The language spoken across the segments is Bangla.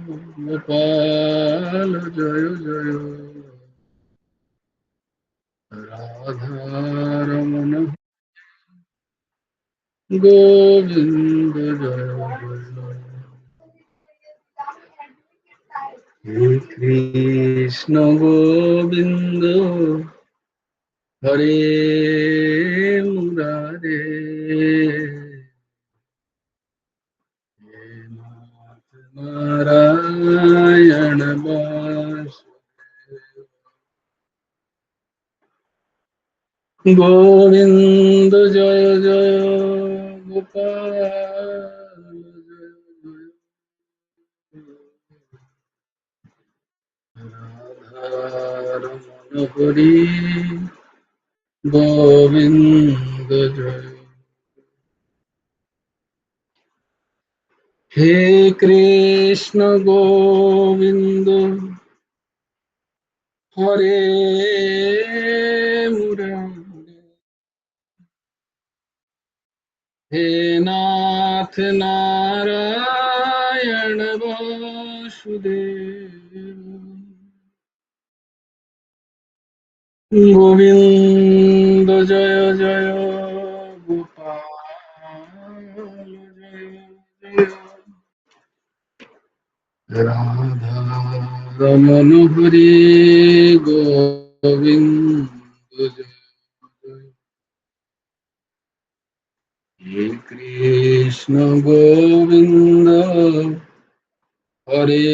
গোপাল জয় জয় রাধারমণ গোবিন্দ জয় জয় হে কৃষ্ণ গোবিন্দ হরে মুরারে হে নারায়ণ গোবিন্দ জয় জয় গোপাল জয় রাধারমণ হরি গোবিন্দ জয় হে কৃষ্ণ গোবিন্দ হরে মুরারে হে নাথ নারায়ণ বাসুদেব গোবিন্দ জয় জয় গোপাল জয় জয় রাধা রমণ হরি গোবিন্দ জয় জয় হে কৃষ্ণ গোবিন্দ হরে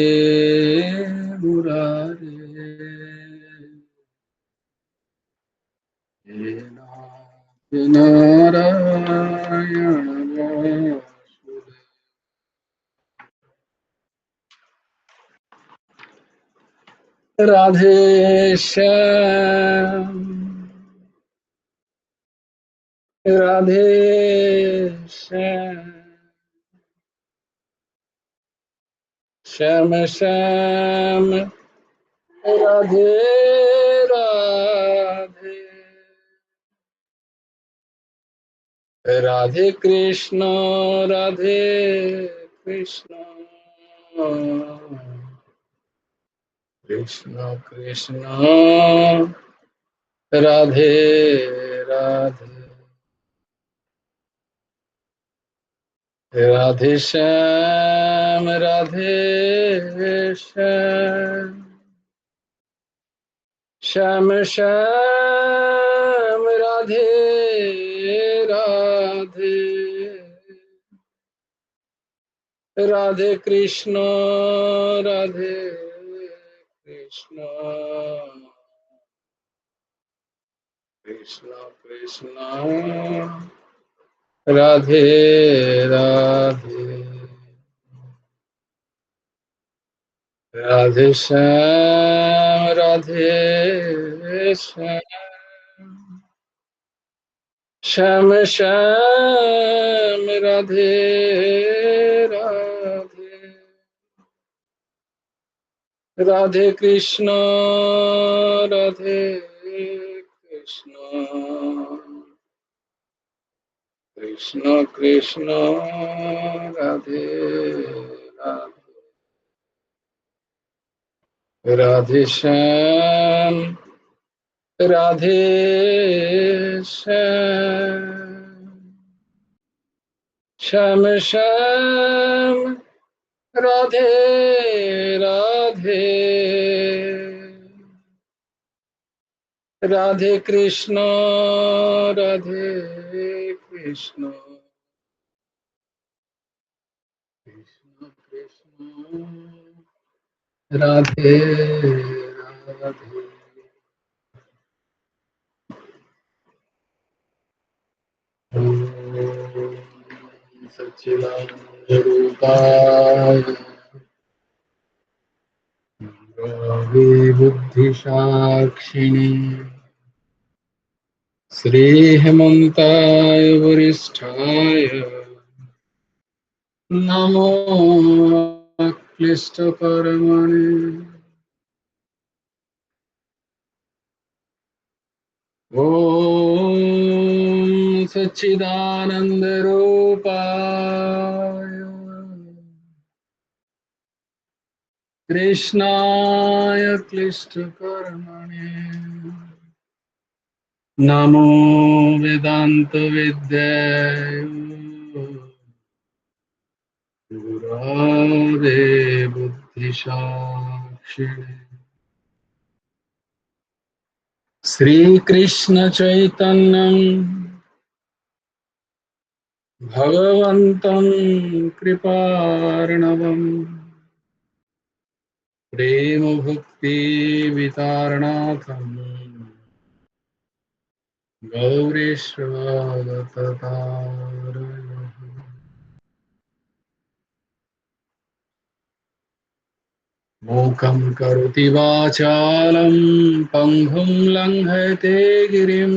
মুরারে হে নাথ নারায়ণ বাসুদেব রাধে শ্যাম রাধে শ্যাম শ্যাম শ্যাম রাধে রাধে রাধে কৃষ্ণ রাধে কৃষ্ণ কৃষ্ণ কৃষ্ণ রাধে রাধে রাধে শ্যাম রাধে শ্যাম শ্যাম শ্যাম রাধে রাধে রাধে কৃষ্ণ রাধে কৃষ্ণ কৃষ্ণ কৃষ্ণ রাধে রাধে রাধে শ্যাম রাধে শ্যাম শ্যাম শ্যাম রাধে রাধে রাধে কৃষ্ণ রাধে কৃষ্ণ কৃষ্ণ কৃষ্ণ রাধে রাধে রাধে শ্যাম রাধে শ্যাম শ্যাম শ্যাম রাধে রাধে রাধে কৃষ্ণ রাধে কৃষ্ণ কৃষ্ণ কৃষ্ণ রাধে রাধে ওম সচ্চিদানন্দ রূপায় बुद्धि साक्षिणी श्री हेमंताय वरिष्ठाय नमो क्लिष्ट परमणे ओम सच्चिदानंद रूपाय कृष्णाय क्लिष्टकर्मणे नमो वेदान्तविद्याय गुरवे बुद्धिसाक्षिणे श्रीकृष्ण चैतन्यं भगवन्तं कृपार्णवम् प्रेम भक्ति वितारणार्थं गौरीश्वरततारयः मूकं करोति वाचालं पङ्गुं लङ्घयते गिरिं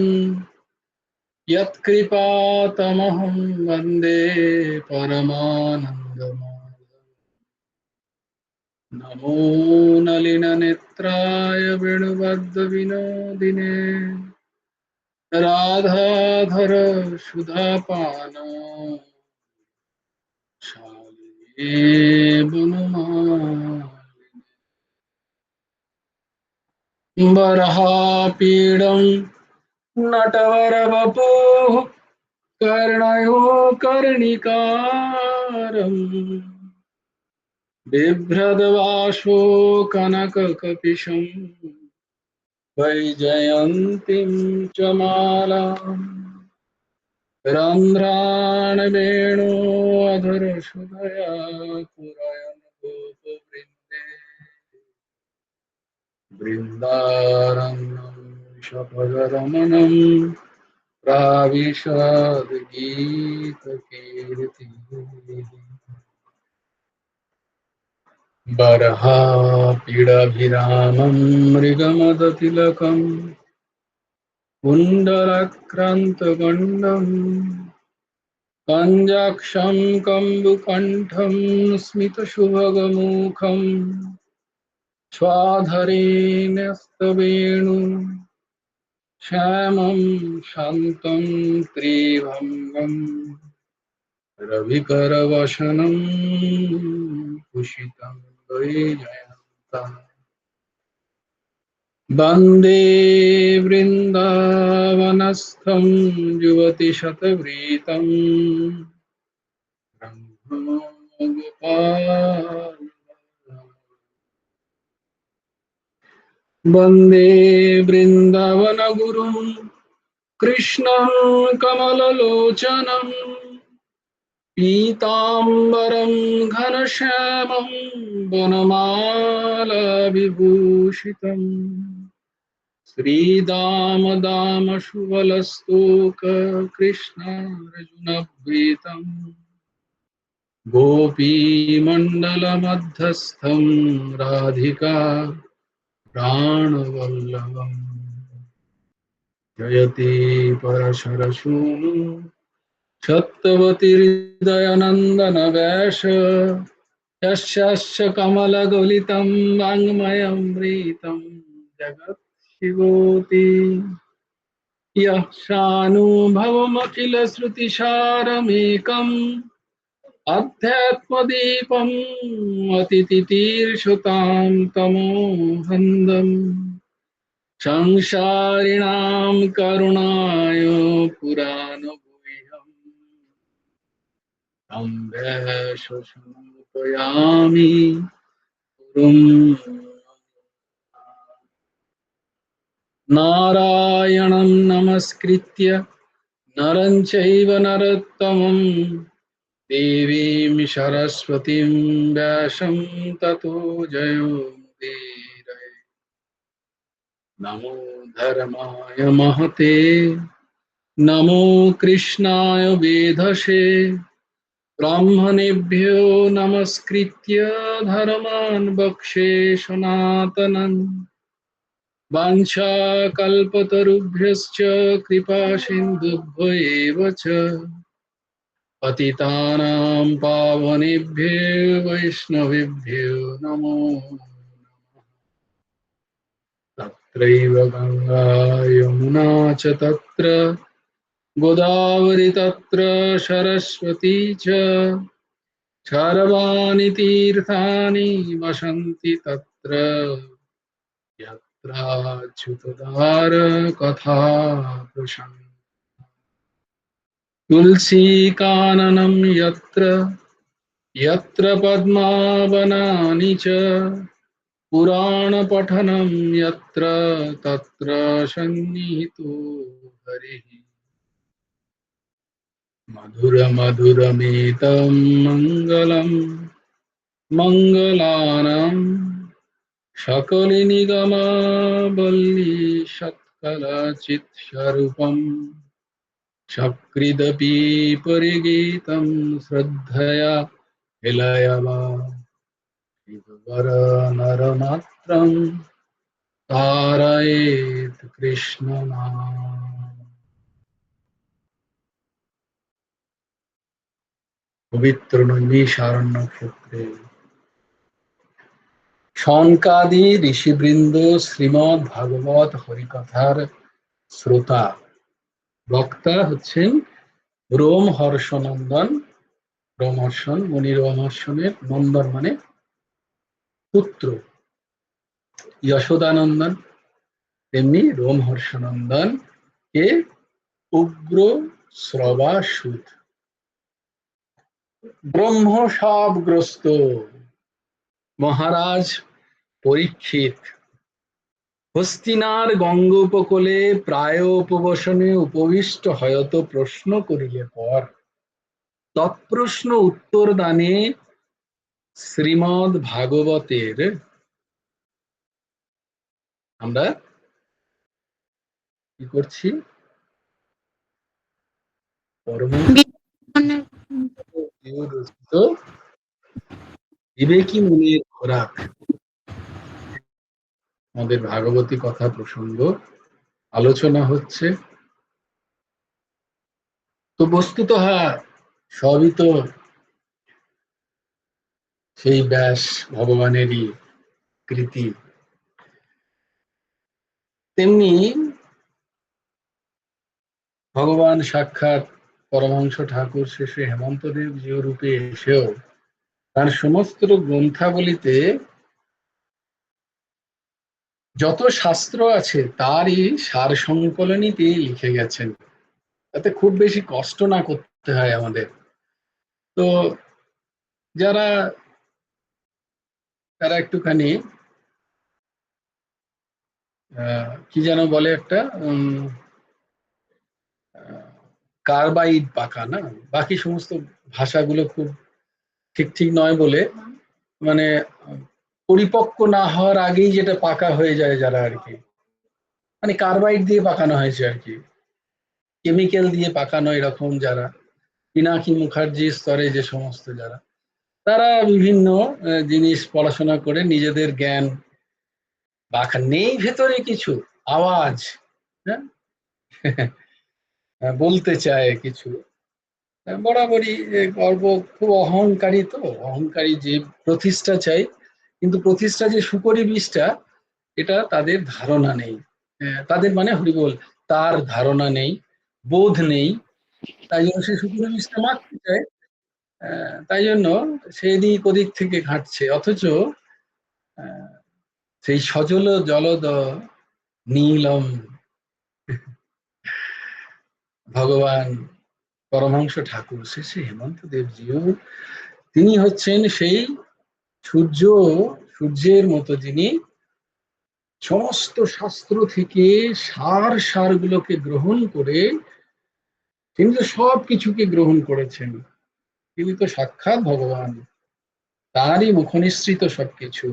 यत्कृपातमहं वन्दे परमानन्दमाधवम् नमो नलिननेत्राय वेणुबद्धविनोदिने राधाधर सुधापान शालिनी वनमालिनी बर्हापीडं नटवरवपुः कर्णयो कर्णिकारम् बिभ्रद्वासो कनककपिशं वैजयन्तीं च मालाम् रन्ध्रान् वेणोऽधरसुधया पुरयन् गोपवृन्दे बृन्दारण्यं शपदरमणं प्राविशद्गीतकीर्तिः बर्हापीडभिरामं मृगमदतिलकं कुण्डलक्रान्तगण्डम् कञ्जाक्षं कम्बुकण्ठं स्मितशुभगमुखं स्वाधरेण्यस्तवेणु श्यामं शान्तं त्रिभङ्गं रविकरवसनं कुशितं वैजयन्तं वन्दे वृन्दावनस्थं युवतिशतवृतं ब्रह्मगोपाल वन्दे वृन्दावनगुरुं कृष्णं कमललोचनं पीताम्बरं घनश्यामं वनमालाविभूषितं श्रीदामदामशुवलस्तोककृष्णार्जुनभीतं गोपीमण्डलमध्यस्थं राधिका प्राणवल्लभम् जयति परशरसूनु सत्यवतीर्दयानन्दन वैश यस्य कमलगलितं वाङ्मयमृतं जगत् शिवोति यः सानुभवमखिलश्रुतिसारमेकम् अध्यात्मदीपम् अतितितीर्षतां तमोहन्दम् संसारिणां करुणाय पुराणगुह्यम् तं वैश्वसमुपयामि गुरुं नारायणं नमस्कृत्य नरं चैव नरोत्तमं देवीं सरस्वतीं व्यासं ततो जयोमुदीरये नमो धर्माय महते नमो कृष्णाय वेधसे ब्राह्मणेभ्यो नमस्कृत्य धर्मान् वक्षे सनातनम् वाञ्छाकल्पतरुभ्यश्च कृपासिन्धुभ्यो एव च पतितानां पावनेभ्यो वैष्णवेभ्यो नमो तत्रैव गङ्गा यमुना च तत्र गोदावरी तत्र सरस्वती च सर्वाणि तीर्थानि वसन्ति तत्र यत्राच्युतदार कथा प्रसंग तुलसी काननं यत्र यत्र पद्मावनानि च पुराणपठनं यत्र तत्र सन्निहितो हरिः मधुरमधुरमेतं मङ्गलं मङ्गलानां सकलिनिगमावल्ली सत्कलचित्स्वरूपम् सकृदपि परिगीतं श्रद्धया विलयवा नरमात्रं तारयेत् कृष्णनाम। পবিত্র নৈমিষারণ্য ক্ষেত্রে শনকাদি ঋষিবৃন্দ শ্রীমদ্ ভাগবত হরিকথার শ্রোতা বক্তা হচ্ছেন রোমহর্ষনন্দন। রোমহর্ষণ মুনি রোমহর্ষণের নন্দন মানে পুত্র, যশোদানন্দন তেমনি রোমহর্ষনন্দন কে উগ্র শ্রবাসুত ব্রহ্মশাপগ্রস্ত মহারাজ পরীক্ষিত হস্তিনার গঙ্গোপকূলে প্রায় উপবসনে উপবিষ্ট হয়ত প্রশ্ন করিলে পর তৎপ্রশ্ন উত্তর দানে শ্রীমদ্ ভাগবতের আমরা কি করছি, বিবেকী মনের খোরাক আমাদের ভাগবতী কথা প্রসঙ্গ আলোচনা হচ্ছে। তো বস্তুত সবই তো সেই ব্যাস ভগবানেরই কৃতি। তেমনি ভগবান সাক্ষাৎ পরমহংস ঠাকুর শেষে হেমন্তদেব জিও রূপে এসেও তার সমস্ত গ্রন্থাবলিতে যত শাস্ত্র আছে তারই সার সংকলনই তিনি লিখে গেছেন, তাতে খুব বেশি কষ্ট না করতে হয় আমাদের। তো যারা তারা একটুখানি কি যেন বলে একটা কার্বাইড পাকা না, বাকি সমস্ত ভাষাগুলো খুব ঠিক ঠিক নয় বলে, মানে পরিপক্ক না হওয়ার আগেই যেটা পাকা হয়ে যায় যারা আর কি, মানে কার্বাইড দিয়ে পাকানো হয়েছে আর কি, কেমিক্যাল দিয়ে পাকানো, এরকম যারা পিনাকি মুখার্জি স্তরে যে সমস্ত যারা, তারা বিভিন্ন জিনিস পড়াশোনা করে নিজেদের জ্ঞান বাঁকা নেই, ভেতরে কিছু আওয়াজ, হ্যাঁ বলতে চায় কিছু, বরাবরই গর্ব, খুব অহংকারী, তো অহংকারী যে প্রতিষ্ঠা চাই, কিন্তু প্রতিষ্ঠা যে সুকরি বীজটা এটা তাদের ধারণা নেই। তাদের মানে হরিবল, তার ধারণা নেই, বোধ নেই, তাই জন্য সে সুকরি বীজটা মারতে চায়। তাই জন্য সেদিক ওদিক থেকে ঘাঁটছে, অথচ সেই সজল জলদ নীলম ভগবান পরমহংস ঠাকুর শেষে হেমন্ত দেবজিও তিনি হচ্ছেন সেই সূর্যের মতো, যিনি সমস্ত শাস্ত্র থেকে সারগুলোকে গ্রহণ করে তিনি তো সব কিছুকে গ্রহণ করেছেন। তিনি তো সাক্ষাৎ ভগবান, তারই মুখ নিঃসৃত সবকিছু,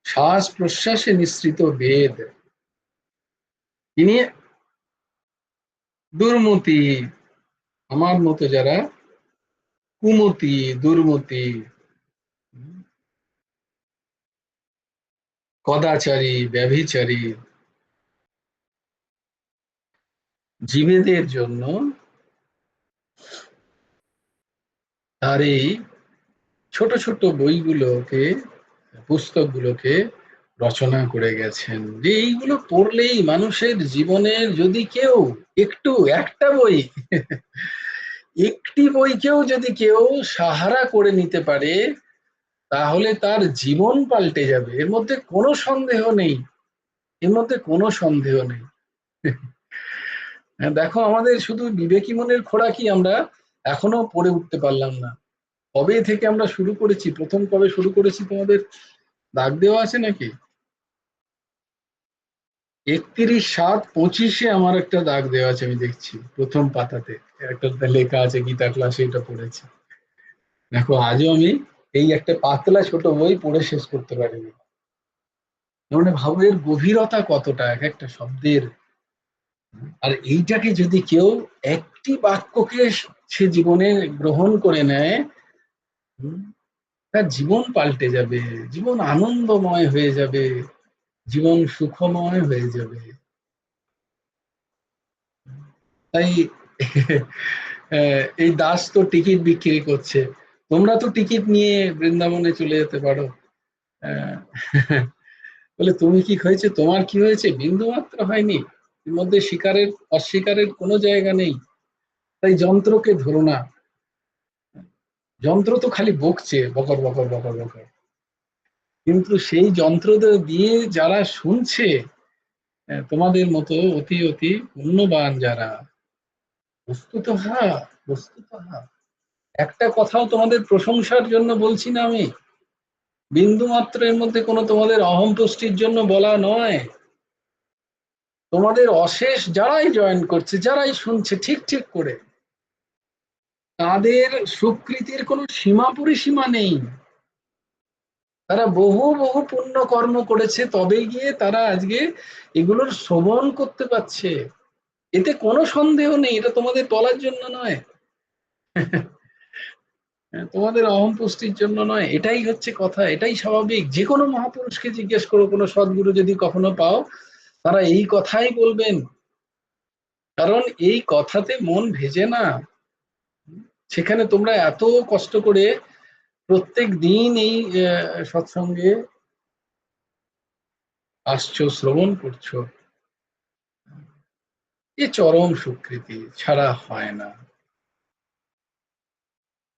শ্বাস প্রশ্বাসে নিঃসৃত বেদ। তিনি দুর্মতি, আমার মতো যারা কুমতি, দুর্মতি, কদাচারী, ব্যভিচারী জীবেদের জন্য তার এই ছোট ছোট বইগুলোকে, পুস্তকগুলোকে রচনা করে গেছেন, যে এইগুলো পড়লেই মানুষের জীবনের যদি কেউ একটু একটা বই একটি বইকেও যদি কেউ সাহারা করে নিতে পারে তাহলে তার জীবন পাল্টে যাবে, এর মধ্যে কোনো সন্দেহ নেই, এর মধ্যে কোনো সন্দেহ নেই। দেখো আমাদের শুধু বিবেকী মনের খোরাকি আমরা এখনো পড়ে উঠতে পারলাম না। কবে থেকে আমরা শুরু করেছি, প্রথম কবে শুরু করেছি তোমাদের দাগ দেওয়া আছে নাকি? 31/7/25 আমার একটা দাগ দেওয়া আছে, আমি দেখছি প্রথম পাতাতে একটা লেখা আছে, গীতা ক্লাসে এটা পড়েছি। দেখো আজও আমি এই একটা পাতলা ছোট বই পড়ে শেষ করতে পারিনি। মানে ভাবো এর গভীরতা কতটা এক একটা শব্দের। আর এইটাকে যদি কেউ একটি বাক্যকে সে জীবনে গ্রহণ করে নেয়, হুম, তার জীবন পাল্টে যাবে, জীবন আনন্দময় হয়ে যাবে, জীবন সুখময় হয়ে যাবে। তাই এই দাস তো টিকিট বিক্রি করছে, তোমরা তো টিকিট নিয়ে বৃন্দাবনে চলে যেতে পারো। আহ, বলে তুমি কি হয়েছে, তোমার কি হয়েছে, বিন্দু মাত্র হয়নি, এর মধ্যে স্বীকারের অস্বীকারের কোনো জায়গা নেই। তাই যন্ত্রকে ধরো না, যন্ত্র তো খালি বকছে বকর বকর বকর বকর, কিন্তু সেই যন্ত্র দিয়ে যারা শুনছে, তোমাদের মতো অতি অতি পুণ্যবান যারা, বস্তুতঃ বস্তুতঃ একটা কথাও তোমাদের প্রশংসার জন্য বলছি না আমি, বিন্দু মাত্র এর মধ্যে কোনো তোমাদের অহম পুষ্টির জন্য বলা নয়। তোমাদের অশেষ যারাই জয়েন করছে, যারাই শুনছে ঠিক ঠিক করে, তাদের সুকৃতির কোনো সীমা পরিসীমা নেই। তারা বহু বহু পুণ্য কর্ম করেছে, তবে গিয়ে তারা আজকে এগুলোর শ্রবণ করতে পারছে, এতে কোনো সন্দেহ নেই, এটা তোমাদের বলার জন্য নয়, তোমাদের অহম পুষ্টির জন্য নয়, এটাই হচ্ছে কথা, এটাই স্বাভাবিক। যে কোনো মহাপুরুষকে জিজ্ঞেস করো, কোনো সদ্গুরু যদি কখনো পাও, তারা এই কথাই বলবেন, কারণ এই কথাতে মন ভেজে না। সেখানে তোমরা এত কষ্ট করে প্রত্যেক দিন এই সৎসঙ্গে আসছো, শ্রবণ করছো, এ চরম স্বীকৃতি ছাড়া হয় না।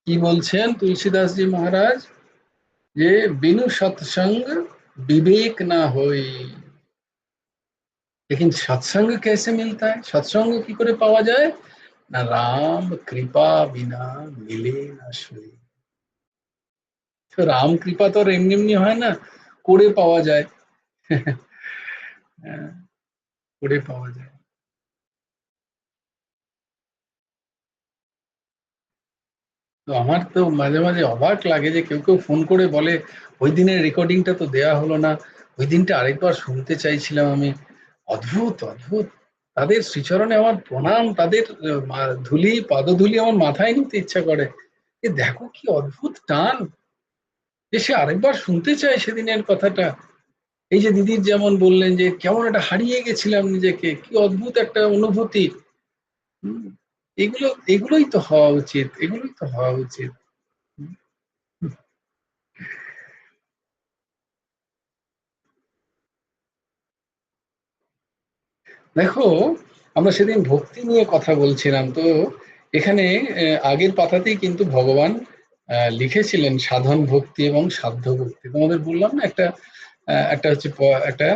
কি বলছেন তুলসীদাসজি মহারাজ, যে বিनु सत्संग विवेक ना होई। लेकिन सत्संग कैसे मिलता है, सत्संग की করে পাওয়া যায় না, রাম কৃপা বিনা মিলে না সই। তো রাম কৃপা তো আর এমনি এমনি হয় না, করে পাওয়া যায়। হ্যাঁ, করে পাওয়া যায়। তো আমার তো মাঝে মাঝে অবাক লাগে যে কেউ কেউ ফোন করে বলে ওই দিনের রেকর্ডিংটা তো দেয়া হলো না, ওই দিনটা আরেকবার শুনতে চাইছিলাম আমি। অদ্ভুত অদ্ভুত, তাদের শ্রীচরণে আমার প্রণাম, তাদের ধুলি পাদধুলি আমার মাথায় নিতে ইচ্ছা করে। এ দেখো কি অদ্ভুত টান, যে সে আরেকবার শুনতে চায় সেদিনের কথাটা। এই যে দিদির যেমন বললেন যে কেমন একটা হারিয়ে গেছিলাম নিজেকে, কি অদ্ভুত একটা অনুভূতি। হুম, এগুলো এগুলোই তো হওয়া উচিত, এগুলোই তো হওয়া উচিত। দেখো আমরা সেদিন ভক্তি নিয়ে কথা বলছিলাম তো, এখানে আগের পাতাতেই কিন্তু ভগবান লিখেছিলেন সাধন ভক্তি এবং সাধ্য ভক্তি। তোমাদের বললাম না একটা একটা হচ্ছে একটা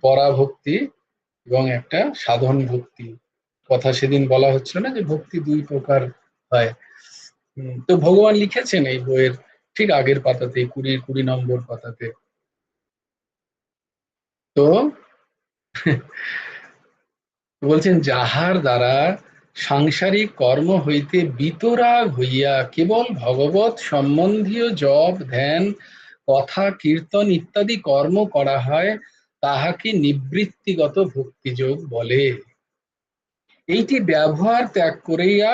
পরাভক্তি এবং একটা সাধন ভক্তি কথা সেদিন বলা হচ্ছিল না, যে ভক্তি দুই প্রকার হয়। তো ভগবান লিখেছেন এই বইয়ের ঠিক আগের পাতাতে, 20 পাতাতে। তো বলছেন যাহার দ্বারা সাংসারিক কর্ম হইতে বিতরাগ হইয়া কেবল ভগবৎ সম্বন্ধীয় জপ ধ্যান কথা কীর্তন ইত্যাদি কর্ম করা হয়, তাহাকে নিবৃত্তিগত ভক্তিযোগ বলে। এইটি ব্যবহার ত্যাগ করিয়া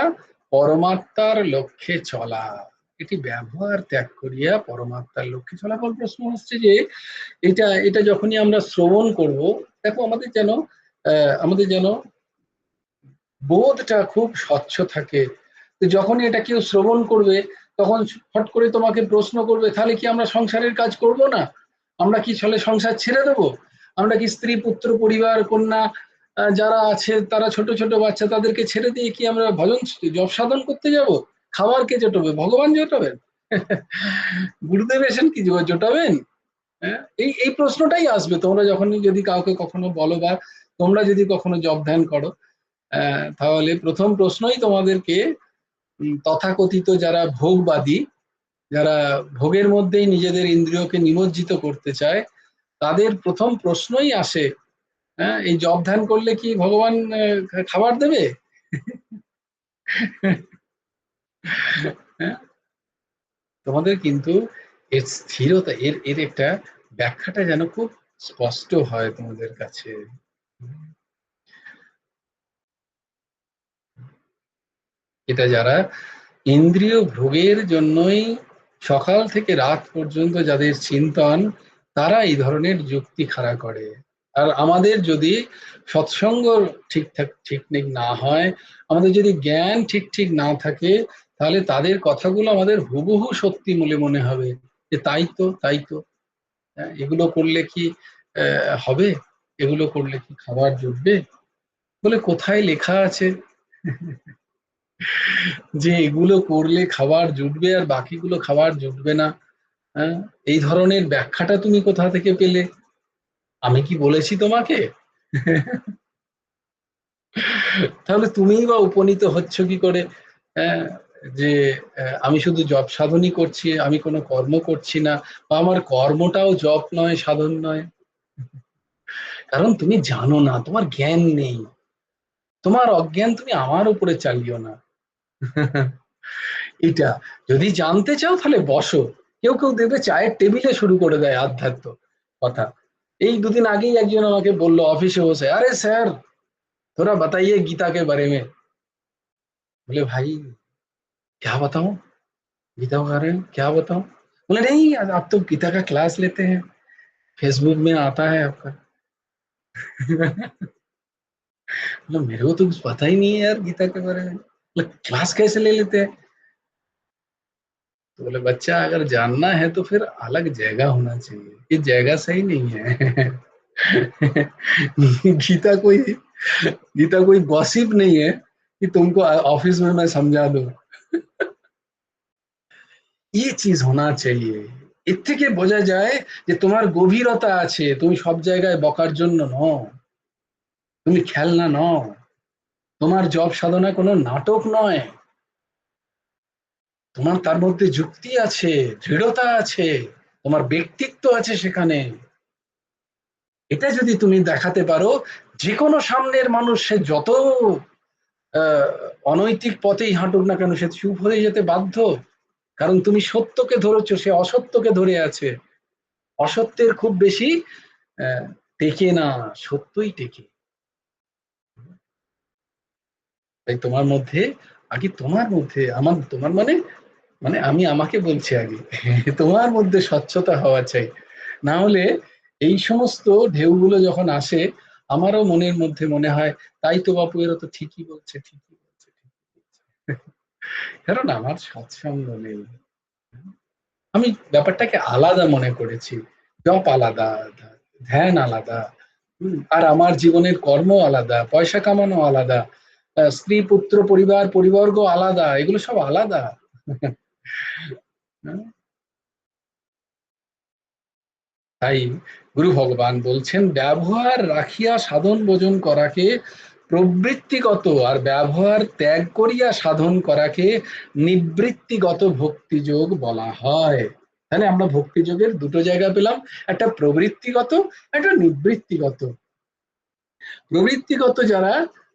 পরমাত্মার লক্ষ্যে চলা। এটি ব্যবহার ত্যাগ করিয়া পরমাত্মার লক্ষ্যে চলা। এখন প্রশ্ন হচ্ছে যে এটা এটা যখনই আমরা শ্রবণ করব, দেখো আমাদের যেন বোধটা খুব স্বচ্ছ থাকে। তো যখনই এটা কেউ শ্রবণ করবে, তখন ফট করে তোমাকে প্রশ্ন করবে তাহলে কি আমরা সংসারের কাজ করব না, আমরা কি চলে সংসার ছেড়ে দেবো, আমরা কি স্ত্রী পুত্র পরিবার কন্যা যারা আছে তারা ছোট ছোট বাচ্চা, তাদেরকে ছেড়ে দিয়ে কি আমরা ভজন জপ সাধন করতে যাব? খাবার কে জোটাবে? ভগবান জোটাবেন? গুরুদেব এসেন কি জোটাবেন? হ্যাঁ, এই এই প্রশ্নটাই আসবে তোমরা যখনই যদি কাউকে কখনো বলো, বা তোমরা যদি কখনো জপ ধ্যান করো, তাহলে প্রথম প্রশ্নই তোমাদেরকে তথাকথিত যারা ভোগবাদী, যারা ভোগের মধ্যেই নিজেদের ইন্দ্রিয়কে নিমজ্জিত করতে চায়, তাদের প্রথম প্রশ্নই আসে, হ্যাঁ, এই জপ ধ্যান করলে কি ভগবান খাবার দেবে? হ্যাঁ, তোমাদের কিন্তু এর স্থিরতা, এর এর একটা ব্যাখ্যাটা যেন খুব স্পষ্ট হয় তোমাদের কাছে। এটা যারা ইন্দ্রিয় ভোগের জন্যই সকাল থেকে রাত পর্যন্ত যাদের চিন্তন, তারা এই ধরনের যুক্তি খাড়া করে। আর আমাদের যদি সৎসঙ্গ ঠিকঠাক ঠিক না হয়, আমাদের যদি জ্ঞান ঠিক ঠিক না থাকে, তাহলে তাদের কথাগুলো আমাদের হুবহু সত্যি বলে মনে হবে, যে তাই তো, তাই তো। এগুলো করলে কি হবে? এগুলো করলে কি খাবার জুটবে? বলে কোথায় লেখা আছে যে এগুলো করলে খাবার জুটবে আর বাকিগুলো খাবার জুটবে না? হ্যাঁ, এই ধরনের ব্যাখ্যাটা তুমি কোথা থেকে পেলে? আমি কি বলেছি তোমাকে? তাহলে তুমিই বা উপনীত হচ্ছ কি করে? হ্যাঁ, যে আমি শুধু জপ সাধনই করছি, আমি কোনো কর্ম করছি না, বা আমার কর্মটাও জপ নয়, সাধন নয়। কারণ তুমি জানো না, তোমার জ্ঞান নেই। তোমার অজ্ঞান তুমি আমার উপরে চালিও না। এটা যদি জানতে চাও তাহলে বসো। কেউ কেউ দেখবে চায়ের টেবিলে শুরু করে দেয় আধ্যাত্ম কথা। এই দুদিন আগেই একজন আমাকে বললো অফিসে বসে, আরে স্যার थोड़ा बताइए गीता के बारे में। बोले भाई क्या बताऊं, गीता के बारे में क्या बताऊं? बोले नहीं, आज आप तो गीता का क्लास लेते हैं, फेसबुक में आता है आपका। मतलब मेरे को तो कुछ पता ही नहीं है यार गीता के बारे में, मतलब क्लास कैसे ले लेते हैं? तो बोले बच्चा, अगर जानना है तो फिर अलग जगह होना चाहिए, ये जगह सही नहीं है। गीता कोई गीता कोई गॉसिप नहीं है कि तुमको ऑफिस में मैं समझा दूं। ये चीज होना चाहिए। এর থেকে বোঝা যায় যে তোমার গভীরতা আছে, তুমি সব জায়গায় বকার জন্য নও, তুমি খেলনা নও, তোমার জব সাধনা কোনো নাটক নয়, তোমার তার মধ্যে যুক্তি আছে, দৃঢ়তা আছে, তোমার ব্যক্তিত্ব আছে সেখানে। এটা যদি তুমি দেখাতে পারো, যে কোনো সামনের মানুষ সে যত আহ, অনৈতিক পথেই হাঁটুক না কেন, সে চুপ হয়ে যেতে বাধ্য। কারণ তুমি সত্যকে ধরেছো, সে অসত্যকে ধরে আছে। অসত্যের খুব বেশি আহ, টেকে না, সত্যই টেকে। তাই তোমার মধ্যে, আগে তোমার মধ্যে, আমার তোমার মানে, মানে আমি আমাকে বলছি আগে, তোমার মধ্যে স্বচ্ছতা হওয়া চাই। না হলে এই সমস্ত ঢেউগুলো যখন আসে, আমারও মনের মধ্যে মনে হয় তাই তো বাপু, এরা তো ঠিকই বলছে, ঠিকই বলছে, ঠিকই বলছে। কারণ আমার সৎসঙ্গ নেই। আমি ব্যাপারটাকে আলাদা মনে করেছি। জপ আলাদা, ধ্যান আলাদা, আর আমার জীবনের কর্ম আলাদা, পয়সা কামানো আলাদা, স্ত্রী পুত্র পরিবার পরিবর্গ আলাদা, এগুলো সব আলাদা। তাই গুরু ভগবান বলছেন, ব্যবহার রাখিয়া সাধন ভোজন করাকে প্রবৃত্তিগত, আর ব্যবহার ত্যাগ করিয়া সাধন করাকে নিবৃত্তিগত ভক্তিযোগ বলা হয়। তাহলে আমরা ভক্তিযোগের দুটো জায়গা পেলাম, একটা প্রবৃত্তিগত, একটা নিবৃত্তিগত। প্রবৃত্তিগত যারা,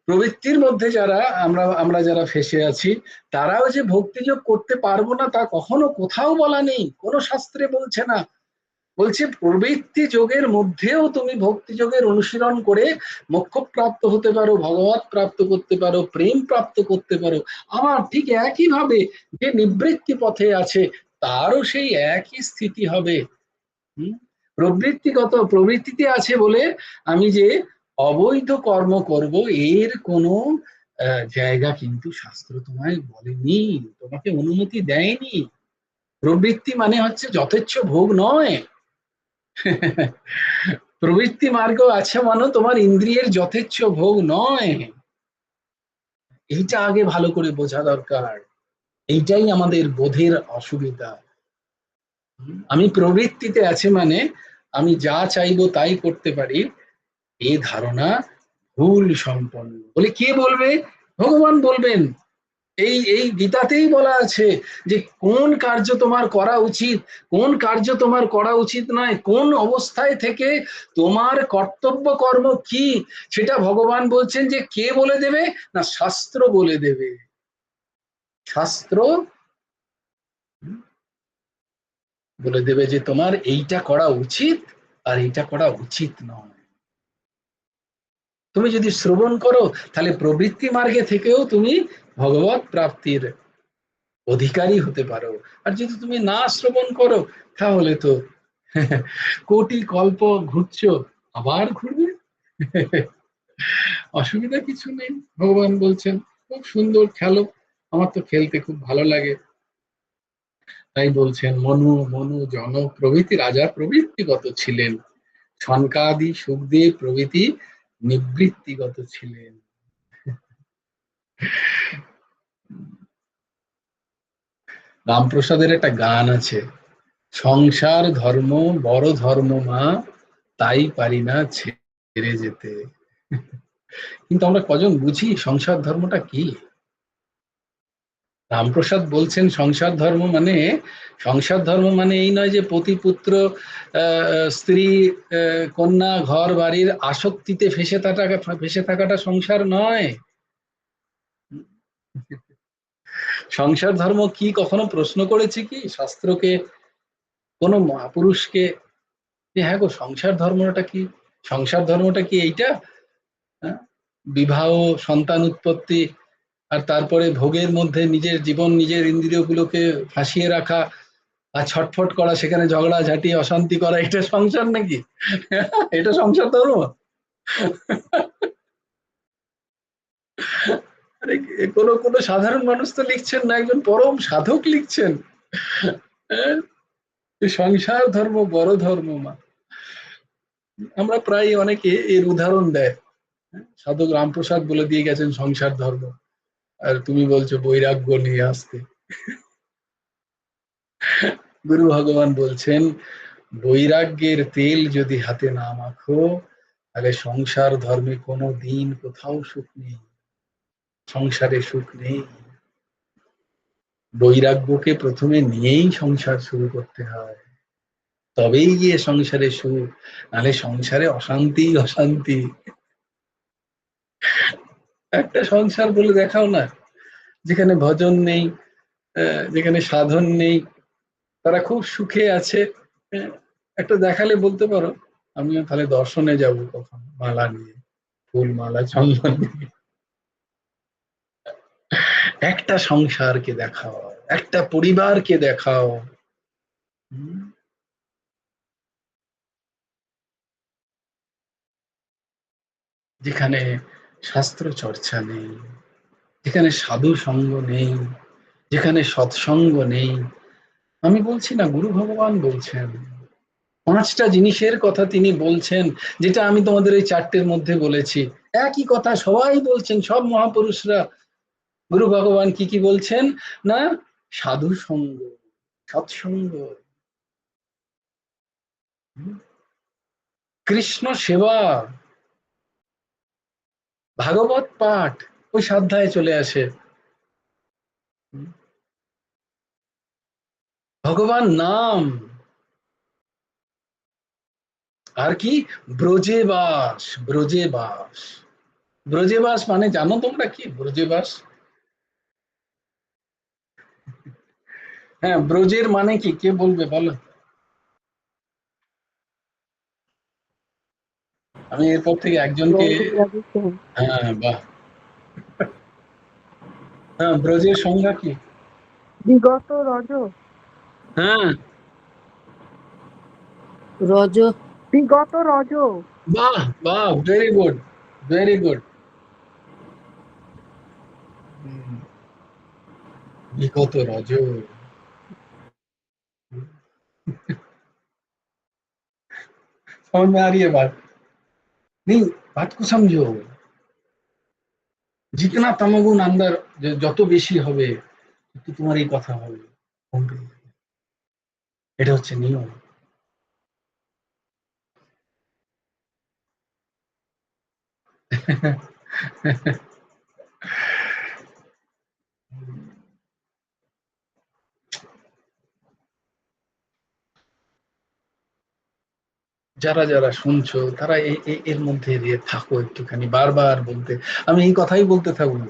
প্রবৃত্তির মধ্যে যারা আমরা আমরা যারা ফেসে আছি, তারাও যে ভক্তিযোগ করতে পারবো না তা কখনো কোথাও বলা নেই, কোনো শাস্ত্রে বলছে না। বলছে প্রবৃত্তি যোগের মধ্যেও তুমি ভক্তি যোগের অনুশীলন করে মোক্ষ প্রাপ্ত হতে পারো, ভগবত প্রাপ্ত করতে পারো, প্রেম প্রাপ্ত করতে পারো। আমার ঠিক একই ভাবে যে নিবৃত্তি পথে আছে, তারও সেই একই স্থিতি হবে। প্রবৃত্তিগত, প্রবৃত্তিতে আছে বলে আমি যে অবৈধ কর্ম করব, এর কোনো জায়গা কিন্তু শাস্ত্র তোমায় বলেনি, তোমাকে অনুমতি দেয়নি। প্রবৃত্তি মানে হচ্ছে যথেচ্ছ ভোগ নয়। প্রবৃত্তি মার্গ আছে মানে তোমার ইন্দ্রিয়ের যথেচ্ছ ভোগ নয়। এইটা আগে ভালো করে বোঝা দরকার। এইটাই আমাদের বোধের অসুবিধা। আমি প্রবৃত্তিতে আছে মানে আমি যা চাইবো তাই করতে পারি, এই ধারণা ভুল সম্পন্ন। বলে কে বলবে? ভগবান বলবেন। এই এই গীতাতেই বলা আছে যে কোন কার্য তোমার করা উচিত, কোন কার্য তোমার করা উচিত নয়, কোন অবস্থায় থেকে তোমার কর্তব্য কর্ম কি, সেটা ভগবান বলছেন যে কে বলে দেবে? না, শাস্ত্র বলে দেবে। শাস্ত্র বলে দেবে যে তোমার এইটা করা উচিত আর এইটা করা উচিত নয়। তুমি যদি শ্রবণ করো তাহলে প্রবৃত্তি মার্গে থেকেও তুমি ভগবত প্রাপ্তির অধিকারী হতে পারো। আর যদি তুমি না শ্রবণ করো তাহলে তো কোটি কল্প ঘুরছো, আবার ঘুরবে। অসুবিধা কিছু নেই। ভগবান বলছেন খুব সুন্দর খেলো, আমার তো খেলতে খুব ভালো লাগে। তাই বলছেন মনু মনু জন প্রভৃতি রাজা প্রবৃত্তিগত ছিলেন, সনকাদি সুখদেব প্রভৃতি নিবৃত্তিগত ছিলেন। রামপ্রসাদের একটা গান আছে, সংসার ধর্ম বড় ধর্ম মা, তাই পারি না ছেড়ে যেতে। কিন্তু আমরা কজন বুঝি সংসার ধর্মটা কি? রামপ্রসাদ বলছেন সংসার ধর্ম মানে এই নয় যে পতি পুত্র স্ত্রী কন্যা ঘর বাড়ির আসক্তিতে ফেসে থাকাটা সংসার নয়। সংসার ধর্ম কি কখনো প্রশ্ন করেছে কি শাস্ত্রকে, কোন মহাপুরুষকে, যে হ্যাঁ গো সংসার ধর্মটা কি? সংসার ধর্মটা কি এইটা? হ্যাঁ? বিবাহ, সন্তান উৎপত্তি, আর তারপরে ভোগের মধ্যে নিজের জীবন নিজের ইন্দ্রিয়গুলোকে ফাঁসিয়ে রাখা, আর ছটফট করা, সেখানে ঝগড়া ঝাঁটি অশান্তি করা, এটা সংসার নাকি? এটা সংসার ধর্ম? কোনো কোনো সাধারণ মানুষ তো লিখছেন না, একজন পরম সাধক লিখছেন। হ্যাঁ? সংসার ধর্ম বড় ধর্ম মা। আমরা প্রায় অনেকে এর উদাহরণ দেয়। সাধক রামপ্রসাদ বলে দিয়ে গেছেন সংসার ধর্ম, আর তুমি বলছো বৈরাগ্য নিয়ে আসতে। গুরু ভগবান বলছেন বৈরাগ্যের তেল যদি হাতে না মাখো তাহলে সংসার ধর্মে কোনো দিন কোথাও সুখ নেই, সংসারে সুখ নেই। বৈরাগ্যকে প্রথমে নিয়েই সংসার শুরু করতে হয়, তবেই গিয়ে সংসারে সুখ, নাহলে সংসারে অশান্তি অশান্তি। একটা সংসার বলে দেখাও না যেখানে ভজন নেই, যেখানে সাধন নেই, তারা খুব সুখে আছে। একটা দেখালে বলতে পারো, আমিও তাহলে দর্শনে যাব কখন মালা নিয়ে, ফুল মালা চন্দন নিয়ে। একটা সংসারকে দেখাও, একটা পরিবারকে দেখাও, হুম, যেখানে শাস্ত্র চর্চা নেই, যেখানে সাধু সঙ্গ নেই, যেখানে সৎসঙ্গ নেই। আমি বলছি না, গুরু ভগবান বলছেন। পাঁচটা জিনিসের কথা তিনি বলছেন, যেটা আমি তোমাদের এই চারটের মধ্যে বলেছি। একই কথা সবাই বলছেন, সব মহাপুরুষরা। গুরু ভগবান কি কি বলছেন? না, সাধু সঙ্গ, সৎসঙ্গ, কৃষ্ণ সেবা, ভাগবত পাঠ, ওই সাধ্যায় চলে আসে, ভগবান নাম, আর কি ব্রজে বাস, ব্রজে বাস। ব্রজে বাস মানে জানো তোমরা কি ব্রজে বাস? হ্যাঁ, ব্রজের মানে কি কে বলবে বলো? আমি এরপর থেকে একজনকে। হ্যাঁ, বাহ। হ্যাঁ, ব্রজের সংজ্ঞা কি? বিগত রজ, হ্যাঁ, রজ, বিগত রজ। বাহ বাহ, ভেরি গুড, ভেরি গুড। বিগত রজ, समझ में आ रही है बात? नहीं, बात को समझो। जितना तमोগুণ अंदर যত বেশি হবে তত তোমার এই কথা হবে, এটা হচ্ছে নিয়ম। যারা যারা শুনছো তারা এর মধ্যে দিয়ে থাকো একটুখানি, বারবার বলতে, আমি এই কথাই বলতে থাকবো।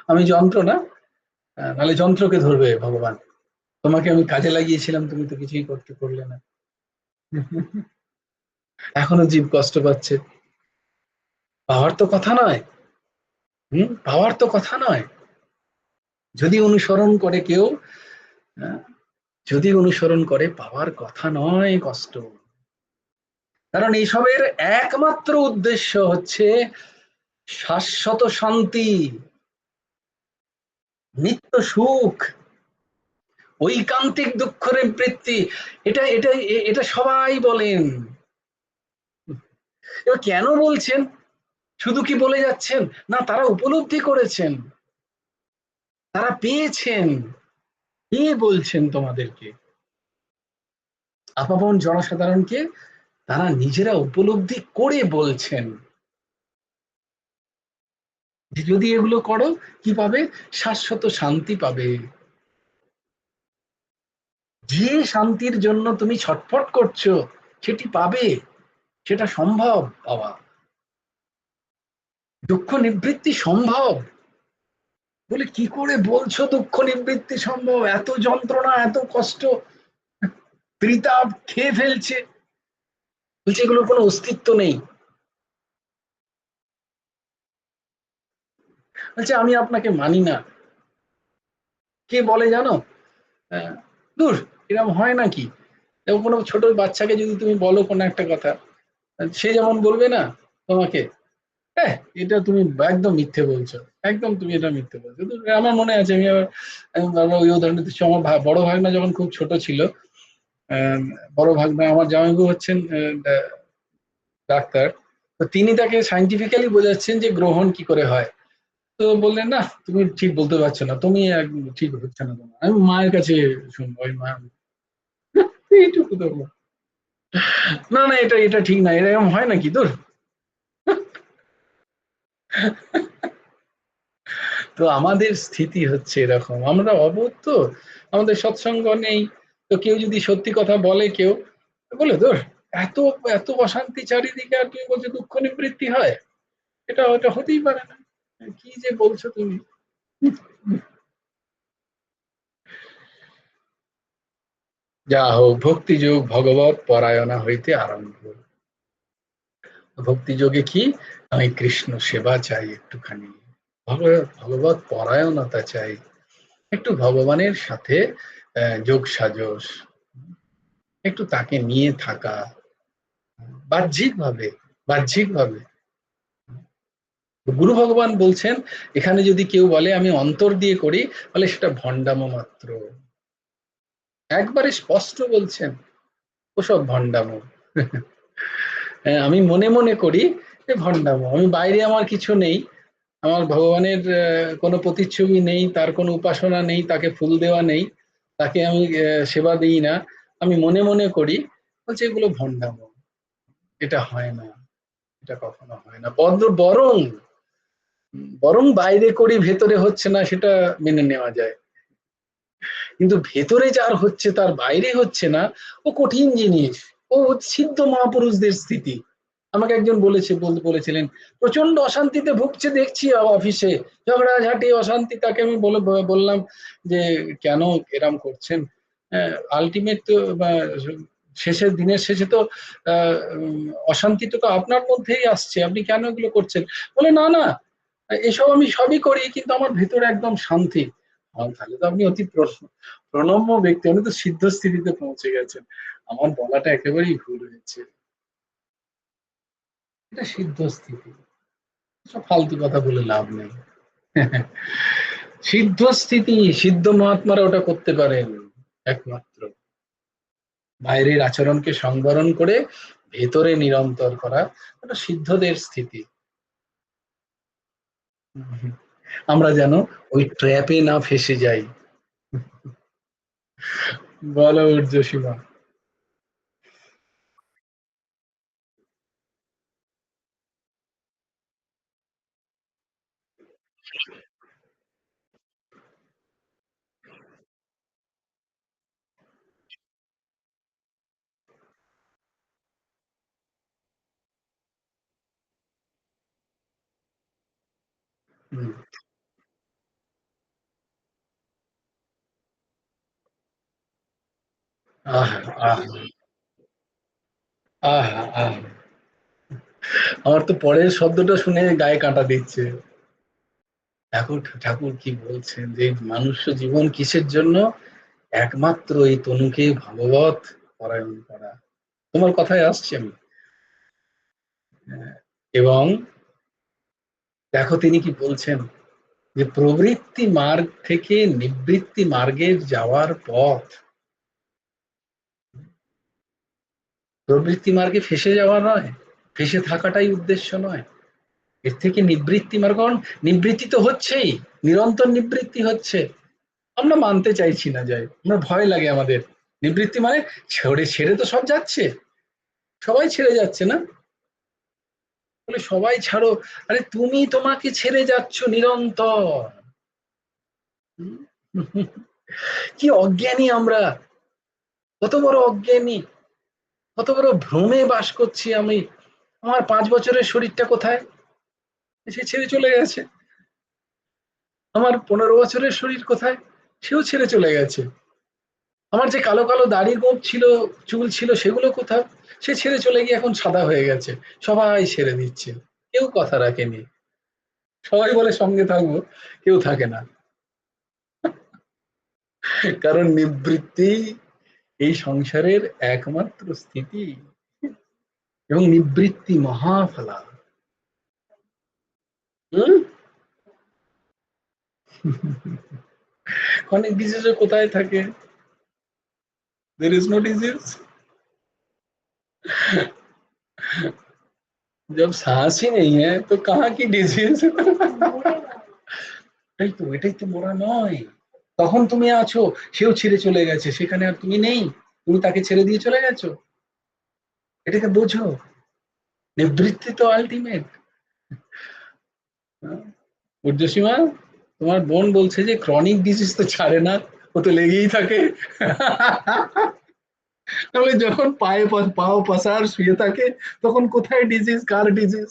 আমি যন্ত্র না, নাহলে যন্ত্রকে ধরবে ভগবান। তোমাকে আমি কাজে লাগিয়েছিলাম, তুমি তো কিছুই করতে করলে না। এখনো জীব কষ্ট পাচ্ছে। পাওয়ার তো কথা নয়। পাওয়ার তো কথা নয়। যদি অনুসরণ করে কেউ, আহ, যদি অনুসরণ করে, পাওয়ার কথা নয় কষ্ট। কারণ এইসবের একমাত্র উদ্দেশ্য হচ্ছে শাশ্বত শান্তি, নিত্য সুখ, ঐকান্তিক দুঃখ নিবৃত্তি। এটা এটা এটা সবাই বলেন। এবার কেন বলছেন? শুধু কি বলে যাচ্ছেন? না, তারা উপলব্ধি করেছেন, তারা পেয়েছেন। কে বলছেন তোমাদেরকে? আপামর জনসাধারণকে তারা নিজেরা উপলব্ধি করে বলছেন যে যদি এগুলো করো কি পাবে? শাশ্বত শান্তি পাবে। যে শান্তির জন্য তুমি ছটফট করছো সেটি পাবে, সেটা সম্ভব পাওয়া। দুঃখ নিবৃত্তি সম্ভব বলে কি করে বলছো দুঃখ নিবৃত্তি সম্ভব? এত যন্ত্রণা, এত কষ্ট, ত্রিতাপ খেয়ে ফেলছে, বলছে এগুলোর কোনো অস্তিত্ব নেই। বলছে আমি আপনাকে মানি না। কে বলে জানো? আহ, দূর, এরকম হয় নাকি? এবং কোনো ছোট বাচ্চাকে যদি তুমি বলো কোনো একটা কথা, সে যেমন বলবে না তোমাকে, এটা তুমি একদম মিথ্যে বলছো, একদম তুমি এটা মিথ্যে বলছো। তো আমার মনে আছে, আমি বারবার ওই উদাহরণ দিচ্ছি। আমার বড় ভাগনা যখন খুব ছোট ছিল, আহ, বড় ভাগনা আমার জামাইবাবু হচ্ছেন ডাক্তার, তো তিনি তাকে সাইন্টিফিক্যালি বোঝাচ্ছেন যে গ্রহণ কি করে হয়। তো বললেন না, তুমি ঠিক বলতে পারছো না, তুমি ঠিক হচ্ছে না তোমার, আমি মায়ের কাছে শুনবো। ওই মা এইটুকু তো, না না, এটা এটা ঠিক না, এরকম হয় নাকি তোর? তো আমাদের স্থিতি হচ্ছে এরকম, আমরা অবোধ তো, আমাদের সৎসঙ্গ নেই। তো কেউ যদি সত্যি কথা বলে, কেউ বলে তোর এত এত অশান্তি চারিদিকে, আর তুমি বলছো দুঃখ নিবৃত্তি হয়, এটা ওটা হতেই পারে না, কি যে বলছো তুমি। যা হোক, ভক্তিযোগ ভগবত পরায়ণা হইতে আরম্ভ। ভক্তিযোগে কি? আমি কৃষ্ণ সেবা চাই একটুখানি, ভগবত পরায়ণতা চাই, একটু ভগবানের সাথে যোগ সাজস, একটু তাকে নিয়ে থাকা, বাহ্যিক ভাবে, বাহ্যিক ভাবে। গুরু ভগবান বলছেন এখানে যদি কেউ বলে আমি অন্তর দিয়ে করি, তাহলে সেটা ভণ্ডামো মাত্র। একবারে স্পষ্ট বলছেন, ওসব ভণ্ডামো। আমি মনে মনে করি, এ ভণ্ডামো। আমি বাইরে আমার কিছু নেই, আমার ভগবানের কোনো প্রতিচ্ছবি নেই, তার কোনো উপাসনা নেই, তাকে ফুল দেওয়া নেই, তাকে আমি সেবা দিই না, আমি মনে মনে করি, বলছে এগুলো ভণ্ডামো, এটা হয় না, এটা কখনো হয় না। বরং বরং বাইরে করি ভেতরে হচ্ছে না, সেটা মেনে নেওয়া যায়। কিন্তু ভেতরে যার হচ্ছে তার বাইরে হচ্ছে না, ও কঠিন জিনিস। ও সিদ্ধ মহাপুরুষদের স্থিতি। আমাকে একজন বলেছিলেন প্রচন্ড অশান্তিতে ভুগছে দেখছি অফিসে, ঝগড়াঝাটি অশান্তি। তাকে আমি বললাম যে কেন এরম করছেন? আলটিমেট তো শেষের দিনের শেষে তো অশান্তিটা তো আপনার মধ্যেই আসছে, আপনি কেন এগুলো করছেন? বলে না না, এসব আমি সবই করি, কিন্তু আমার ভেতরে একদম শান্তি। তাহলে তো আপনি অতি প্রণম্য ব্যক্তি, উনি তো সিদ্ধ স্থিতিতে পৌঁছে গেছেন। আমার বলাটা একেবারেই ভুল হয়েছে, এটা সিদ্ধ স্থিতি, সব ফালতু কথা বলে লাভ নেই। সিদ্ধ স্থিতি, সিদ্ধ মহাত্মারা ওটা করতে পারেন একমাত্র, বাইরের আচরণকে সংবরণ করে ভেতরে নিরন্তর করা, এটা সিদ্ধদের স্থিতি। আমরা যেন ওই ট্র্যাপে না ফেসে যাই। বলো ঊর্ধ্বসীমা। হুম। আহা, আহা, আহা, আহা। আমার তো পরের শব্দটা শুনে গায়ে কাঁটা দিচ্ছে। ঠাকুর ঠাকুর কি বলছেন যে মানুষ জীবন কিসের জন্য? একমাত্র এই তনুকে ভাগবত পরায়ণ করা। তোমার কথায় আসছি আমি। এবং দেখো তিনি কি বলছেন, যে প্রবৃত্তি মার্গ থেকে নিবৃত্তি মার্গে যাওয়ার পথ। প্রবৃত্তি মার্গে ফেসে যাওয়া নয়, ফেসে থাকাটাই উদ্দেশ্য নয়। এর থেকে নিবৃত্তি মার্গ, কারণ নিবৃত্তি তো হচ্ছেই, নিরন্তর নিবৃত্তি হচ্ছে। আমরা মানতে চাইছি না, যাই আমরা ভয় লাগে আমাদের। নিবৃত্তি মানে ছেড়ে ছেড়ে তো সব যাচ্ছে, সবাই ছেড়ে যাচ্ছে না? বলে সবাই ছাড়ো, আরে তুমি তোমাকে ছেড়ে যাচ্ছ নিরন্তর। কি অজ্ঞানী আমরা, কত বড় অজ্ঞানী, কত বড় ভ্রমে বাস করছি আমি। আমার 5 বছরের শরীরটা কোথায়? সে ছেড়ে চলে গেছে। আমার 15 বছরের শরীর কোথায়? সেও ছেড়ে চলে গেছে। আমার যে কালো কালো দাড়ি গোঁফ ছিল, চুল ছিল, সেগুলো কোথাও? সে ছেড়ে চলে গিয়ে এখন সাদা হয়ে গেছে। সবাই ছেড়ে দিচ্ছে, কেউ কথা রাখেনি। সবাই বলে সঙ্গে থাকবো, কেউ থাকে না। কারণ নিবৃত্তি এই সংসারের একমাত্র স্থিতি, এবং নিবৃত্তি মহাফলা। হুম? অনেক ডিজিজও কোথায় থাকে? There is no disease. जब सांस ही नहीं है तो कहाँ की डिजीज? এটাই তো মরা নয়। তখন তুমি আছো, সেও ছেড়ে চলে গেছে, সেখানে আর তুমি নেই, তুমি তাকে ছেড়ে দিয়ে চলে গেছো। এটাকে বোঝো, নিবৃত্তি তো আলটিমেট। ঊর্ধ্বসীমা, তোমার বোন বলছে যে ক্রনিক ডিজিজ তো ছাড়ে না, ও তো লেগেই থাকে। তাহলে যখন পাও পাসার শুয়ে থাকে, তখন কোথায় ডিজিজ, কার ডিজিজ?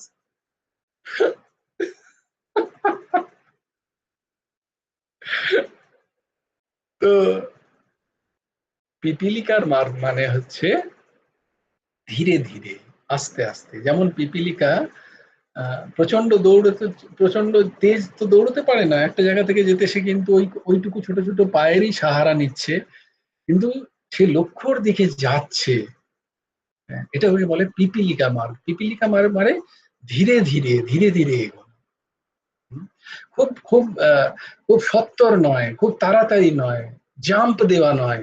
তো পিপিলিকার মানে হচ্ছে ধীরে ধীরে, আস্তে আস্তে। যেমন পিপিলিকা প্রচন্ড দৌড়তে, প্রচন্ড তেজ তো দৌড়তে পারে না, একটা জায়গা থেকে যেতে সে কিন্তু ওইটুকু ছোট ছোট পায়েরই সাহারা নিচ্ছে, কিন্তু সে লক্ষ্যর দিকে যাচ্ছে। এটা ওকে বলে পিপিলিকা মার্গ। পিপিলিকা মার্গ মানে ধীরে ধীরে ধীরে ধীরে এগোনো। খুব খুব খুব সত্তর নয়, খুব তাড়াতাড়ি নয়, জাম্প দেওয়া নয়।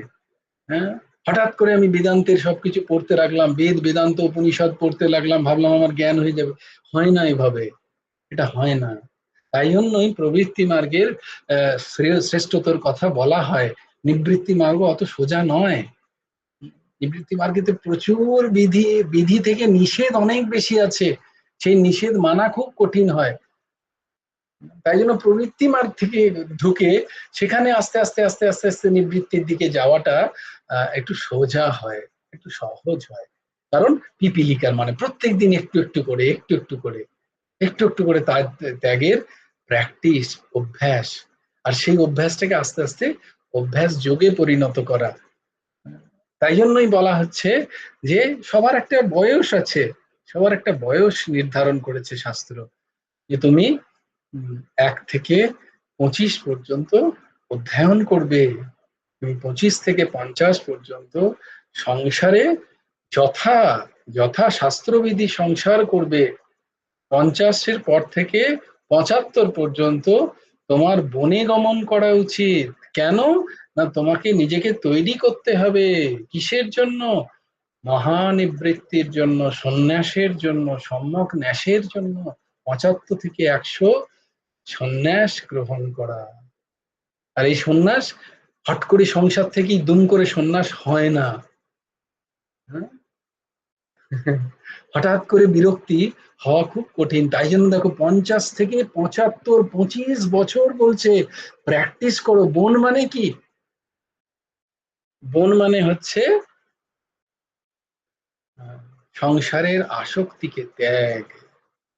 হ্যাঁ, হঠাৎ করে আমি বেদান্তের সবকিছু পড়তে রাখলাম, বেদ বেদান্ত উপনিষদ পড়তে লাগলাম, ভাবলাম আমার জ্ঞান হয়ে যাবে। হয় না এভাবে, এটা হয় না। তাই জন্যই প্রবৃত্তি মার্গের শ্রেষ্ঠতর কথা বলা হয়। নিবৃত্তি মার্গ অত সোজা নয়। নিবৃত্তি মার্গেতে প্রচুর বিধি, বিধি থেকে নিষেধ অনেক বেশি আছে, সেই নিষেধ মানা খুব কঠিন হয়। তাই জন্য প্রবৃত্তি মার্গ থেকে ঢুকে সেখানে আস্তে আস্তে আস্তে আস্তে আস্তে নিবৃত্তির দিকে যাওয়াটা একটু সোজা হয়, একটু সহজ হয়। কারণ পিপিলিকার মানে প্রত্যেক দিন একটু একটু করে, একটু একটু করে, একটু একটু করে তার ত্যাগের প্র্যাকটিস, অভ্যাস। আর সেই অভ্যাসটাকে আস্তে আস্তে অভ্যাস যোগে পরিণত করা। তাই জন্যই বলা হচ্ছে যে সবার একটা বয়স আছে, সবার একটা বয়স নির্ধারণ করেছে শাস্ত্র, যে তুমি 1 থেকে 25 পর্যন্ত অধ্যয়ন করবে, তুমি 25 থেকে 50 পর্যন্ত সংসারে যথা যথা শাস্ত্রবিধি সংসার করবে। 50-এর পর থেকে 75 পর্যন্ত তোমার বনে গমন করা উচিত। কেন? না, তোমাকে নিজেকে তৈরি করতে হবে। কিসের জন্য? মহানিবৃত্তির জন্য, সন্ন্যাসের জন্য, সম্যক ন্যাসের জন্য 75 থেকে 100 সন্ন্যাস গ্রহণ করা। আর এই সন্ন্যাস হট করে সংসার থেকেই দুম করে সন্ন্যাস হয় না। হ্যাঁ? হঠাৎ করে বিরক্তি হওয়া খুব কঠিন। তাই জন্য দেখো 50 থেকে 75, 25 বছর বলছে প্র্যাকটিস করো। বন মানে কি? বন মানে হচ্ছে সংসারের আসক্তিকে ত্যাগ,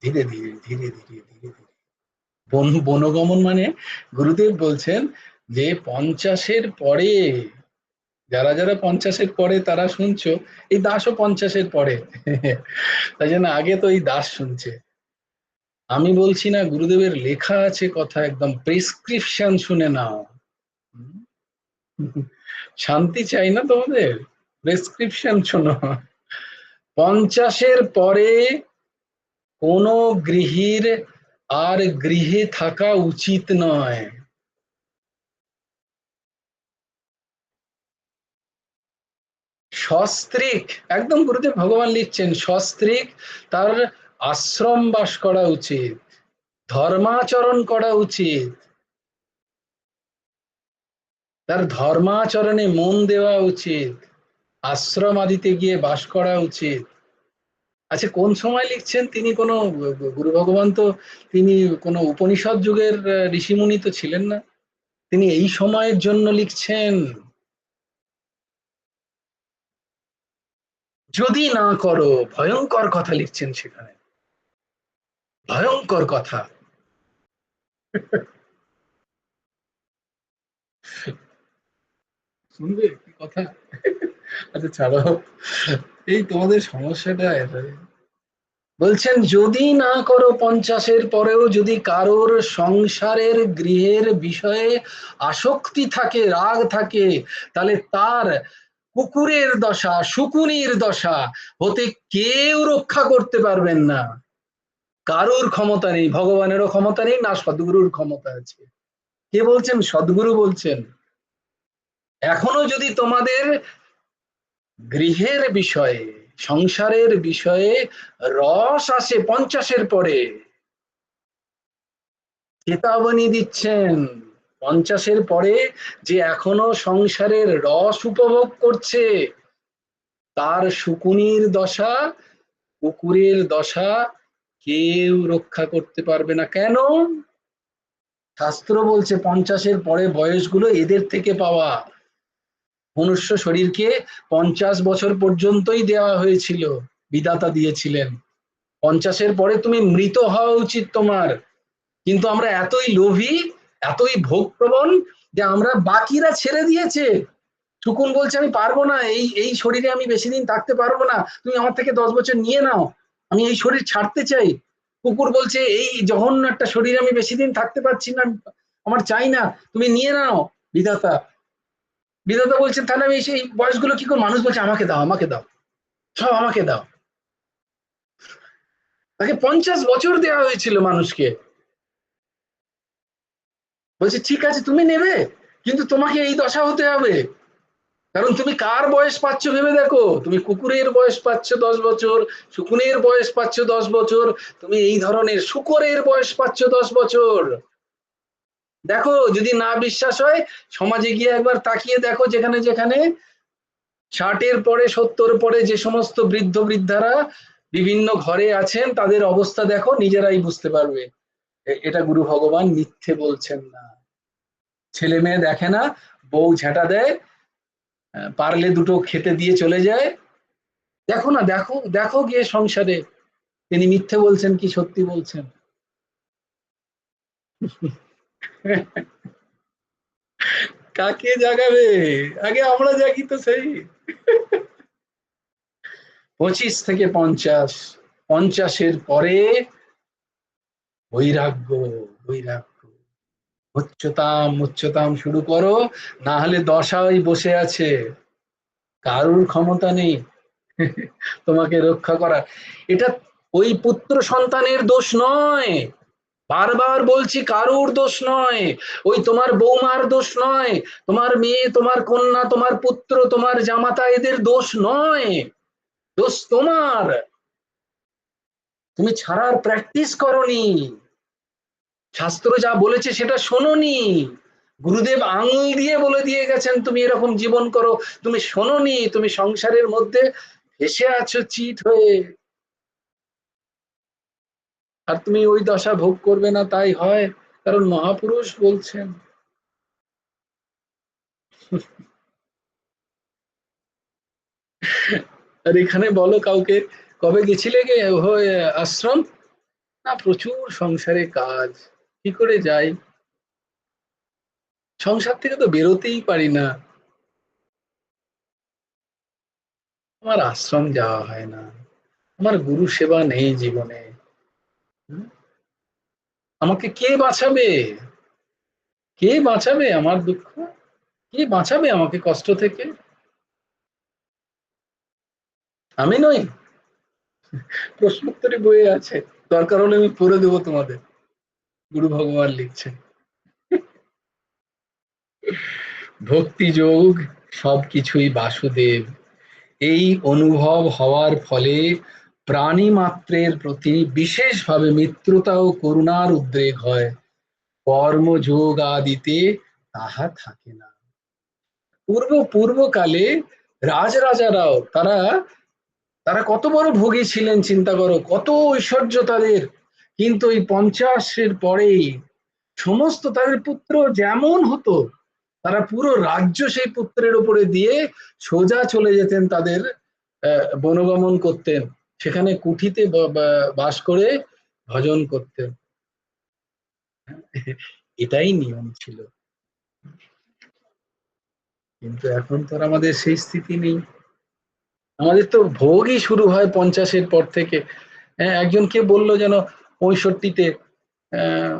ধীরে ধীরে ধীরে ধীরে ধীরে ধীরে। বনগমন মানে গুরুদেব বলছেন যে 50-এর পরে, যারা যারা 50-এর পরে তারা শুনছো, এই দাসও 50-এর পরে। তাই জন্য আগে তো এই দাস শুনছে। আমি বলছি না, গুরুদেবের লেখা আছে কথা, একদম প্রেসক্রিপশন শুনে নাও। শান্তি চাই না তোমাদের? প্রেসক্রিপশন শোনো। 50-এর পরে কোন গৃহীর আর গৃহে থাকা উচিত নয়। সস্ত্রীক, একদম গুরুদেব ভগবান লিখছেন, সস্ত্রীক তার আশ্রম বাস করা উচিত, ধর্মাচরণ করা উচিত, তার ধর্মাচরণে মন দেওয়া উচিত, আশ্রম আদিতে গিয়ে বাস করা উচিত। আচ্ছা, কোন সময় লিখছেন তিনি? কোনো গুরু ভগবান তো তিনি কোনো উপনিষদ যুগের ঋষিমুনি তো ছিলেন না। তিনি এই সময়ের জন্য লিখছেন। যদি না করো, ভয়ঙ্কর কথা লিখছেন সেখানে, ভয়ঙ্কর কথা। শুনবে কি কথা? আচ্ছা ছাড়ো, এই তোমাদের সমস্যাটা এটাই। বলছেন যদি না করো, 50-এর পরেও যদি কারোর সংসারের গৃহের বিষয়ে আসক্তি থাকে, রাগ থাকে, তাহলে তার কুকুরের দশা, শুকুনির দশা হতে কেউ রক্ষা করতে পারবেন না। কারোর ক্ষমতা নেই, ভগবানেরও ক্ষমতা নেই, না সদ্গুরুর ক্ষমতা আছে। কে বলছেন? সদ্গুরু বলছেন। এখনো যদি তোমাদের গৃহের বিষয়ে, সংসারের বিষয়ে রস আসে 50-এর পরে, চেতাবনী দিচ্ছেন 50-এর পরে যে এখনো সংসারের রস উপভোগ করছে, তার শুকুনির দশা, কুকুরের দশা কেউ রক্ষা করতে পারবে না। কেন? শাস্ত্র বলছে 50-এর পরে বয়সগুলো এদের থেকে পাওয়া। মনুষ্য শরীরকে 50 বছর পর্যন্তই দেওয়া হয়েছিল, বিধাতা দিয়েছিলেন। 50-এর পরে তুমি মৃত হওয়া উচিত তোমার। কিন্তু আমরা এতই লোভী, এতই ভোগপ্রবণ যে আমরা, বাকিরা ছেড়ে দিয়েছে। শুকুন বলছে আমি পারবো না, এই এই শরীরে আমি বেশি দিন থাকতে পারবো না, তুমি আমার থেকে 10 বছর নিয়ে নাও, আমি এই শরীর ছাড়তে চাই। কুকুর বলছে এই জঘন্য একটা শরীরে আমি বেশি দিন থাকতে পারছি না, আমার চাই না, তুমি নিয়ে নাও। বিধাতা, বিধাতা বলছেন তাহলে আমি সেই বয়সগুলো কি করে? মানুষ বলছে আমাকে দাও, আমাকে দাও, সব আমাকে দাও। তাকে 50 বছর দেওয়া হয়েছিল মানুষকে। বলছে ঠিক আছে তুমি নেবে, কিন্তু তোমাকে এই দশা হতে হবে। কারণ তুমি কার বয়স পাচ্ছ ভেবে দেখো, তুমি কুকুরের বয়স পাচ্ছ 10 বছর, শুকুনের বয়স পাচ্ছ 10 বছর, তুমি এই ধরনের শুকরের বয়স পাচ্ছ 10 বছর। দেখো, যদি না বিশ্বাস হয় সমাজে গিয়ে একবার তাকিয়ে দেখো, যেখানে যেখানে 60-এর পরে, 70 পরে যে সমস্ত বৃদ্ধ বৃদ্ধারা বিভিন্ন ঘরে আছেন, তাদের অবস্থা দেখো, নিজেরাই বুঝতে পারবে এটা গুরু ভগবান মিথ্যে বলছেন না। ছেলে মেয়ে দেখে না, বউ ঝেঁটা দেয়, পারলে দুটো খেতে দিয়ে চলে যায়। দেখো না, দেখো দেখো গিয়ে সংসারে তিনি মিথ্যে বলছেন কি সত্যি বলছেন। কাকে জাগাবে? আগে আমরা জাগি তো সেই। 25 থেকে 50, 50-এর পরে বৈরাগ্য, বৈরাগ্য, উচ্চতাম উচ্চতাম শুরু করো, না হলে দশাই বসে আছে, কারুর ক্ষমতা নেই তোমাকে রক্ষা করা। এটা ওই পুত্র সন্তানের দোষ নয়, বারবার বলছি, কারুর দোষ নয়, ওই তোমার বৌমার দোষ নয়, তোমার মেয়ে, তোমার কন্যা, তোমার পুত্র, তোমার জামাতা, এদের দোষ নয়। দোষ তোমার, তুমি ছাড়ার প্র্যাকটিস করনি, শাস্ত্র যা বলেছে সেটা শোনোনি, গুরুদেব আঙুল দিয়ে বলে দিয়ে গেছেন তুমি এরকম জীবন করো, তুমি শোনোনি, তুমি সংসারের মধ্যে ভেসে আছো চিট হয়ে, আর তুমি ওই দশা ভোগ করবে না তাই হয়, কারণ মহাপুরুষ বলছেন। আর এখানে বলো কাউকে কবে গেছিলে গে আশ্রম, না প্রচুর সংসারে কাজ, কি করে যাই, সংসার থেকে তো বেরোতেই পারি না, আমার আশ্রম যাওয়া হয় না, আমার গুরু সেবা নেই জীবনে, হুম? আমাকে কে বাঁচাবে, কে বাঁচাবে আমার দুঃখ, কে বাঁচাবে আমাকে কষ্ট থেকে, আমি নই? প্রশ্নোত্তরী বইয়ে আছে, দরকার হলে আমি পড়ে দেবো তোমাদের, গুরু ভগবান লিখছেন। ভক্তি যোগ সবকিছুই বাসুদেব, এই অনুভব হওয়ার ফলে প্রাণী মাত্রের প্রতি বিশেষভাবে মিত্রতা ও করুণার উদ্রেক হয়, কর্মযোগ আদিতে তাহা থাকে না। পূর্বকালে রাজরাজারাও তারা তারা কত বড় ভোগী ছিলেন চিন্তা করো, কত ঐশ্বর্য তাদের, কিন্তু এই 50-এর পরেই সমস্ত তাদের পুত্র যেমন হতো, তারা পুরো রাজ্য সেই পুত্রের উপরে দিয়ে সোজা চলে যেতেন তাদের বনগমন করতেন, সেখানে কুঠিতে বাস করে ভজন করতেন, এটাই নিয়ম ছিল। কিন্তু এখন তো আর আমাদের সেই স্থিতি নেই, আমাদের তো ভোগই শুরু হয় 50-এর পর থেকে। হ্যাঁ, একজন কে বললো যেন 65-তে, আহ,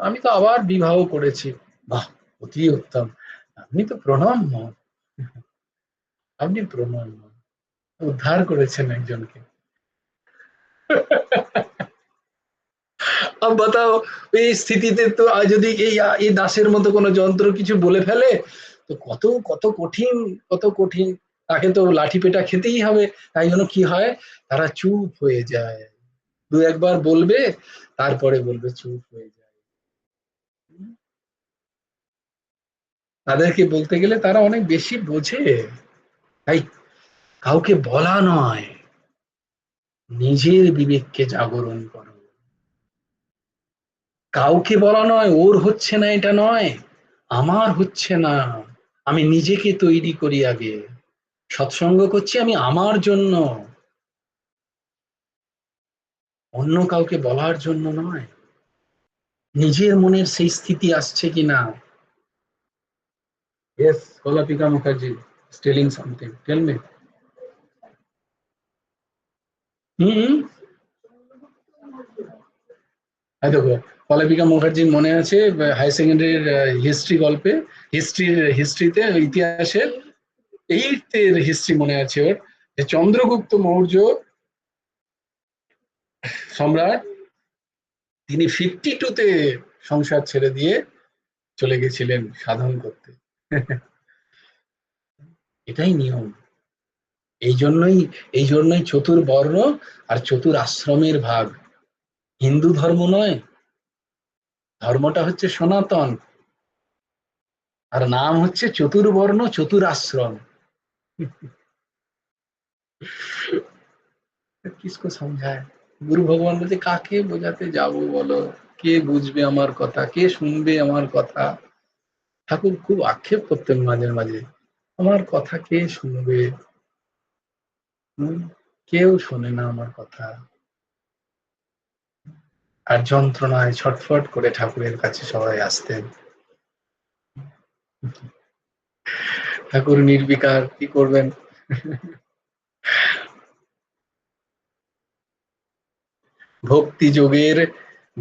আমি তো আবার বিবাহ করেছি, বাহ, অতি উত্তম, আপনি তো প্রণম্য, আপনি প্রণম্য, উদ্ধার করেছেন একজনকে। अब बताओ, এই স্থিতিতে তো যদি এই দাসের মতো কোনো যন্ত্র কিছু বলে ফেলে, তো কত কত কঠিন, কত কঠিন, তাকে তো লাঠি পেটা খেতেই হবে, তাই জন্য কি হয়, তারা চুপ হয়ে যায়, দু একবার বলবে, তারপরে বলবে চুপ হয়ে যায়, তাদেরকে বলতে গেলে তারা অনেক বেশি বোঝে, তাই কাউকে বলা নয়, নিজের বিবেককে জাগরণ করো, কাউকে বলা নয় ওর হচ্ছে না এটা নয়, আমার হচ্ছে না, আমি নিজেকে তৈরি করি আগে, সৎসঙ্গ করছি আমি আমার জন্য, অন্য কাউকে বলার জন্য নয়, নিজের মনের সেই স্থিতি আসছে কিনা। Yes, Kolapika Mukherjee is telling something. Tell me. হুম, এই দেখো, কলাপিকা মুখার্জির মনে আছে হায়ার সেকেন্ডারির হিস্ট্রি গল্পে, হিস্ট্রিতে ইতিহাসের এইটের হিস্ট্রি মনে আছে ওর, যে চন্দ্রগুপ্ত মৌর্য সম্রাট, তিনি 52-তে সংসার ছেড়ে দিয়ে চলে গেছিলেন সাধন করতে। এটাই নিয়ম, এই জন্যই এই জন্যই চতুর্বর্ণ আর চতুর আশ্রমের ভাগ, হিন্দু ধর্ম নয়, ধর্মটা হচ্ছে সনাতন, আর নাম হচ্ছে চতুর্বর্ণ চতুর আশ্রম। কিসকো সমঝায়, গুরু ভগবান বলছে কাকে বোঝাতে যাব বলো, কে বুঝবে আমার কথা, কে শুনবে আমার কথা, ঠাকুর খুব আক্ষেপ করতেন মাঝে মাঝে, আমার কথা কে শুনবে, কেউ শোনে না আমার কথা, আর যন্ত্রণায় ছটফট করে ঠাকুরের কাছে সবাই আসতেন, ঠাকুর নির্বিকার, কি করবেন। ভক্তি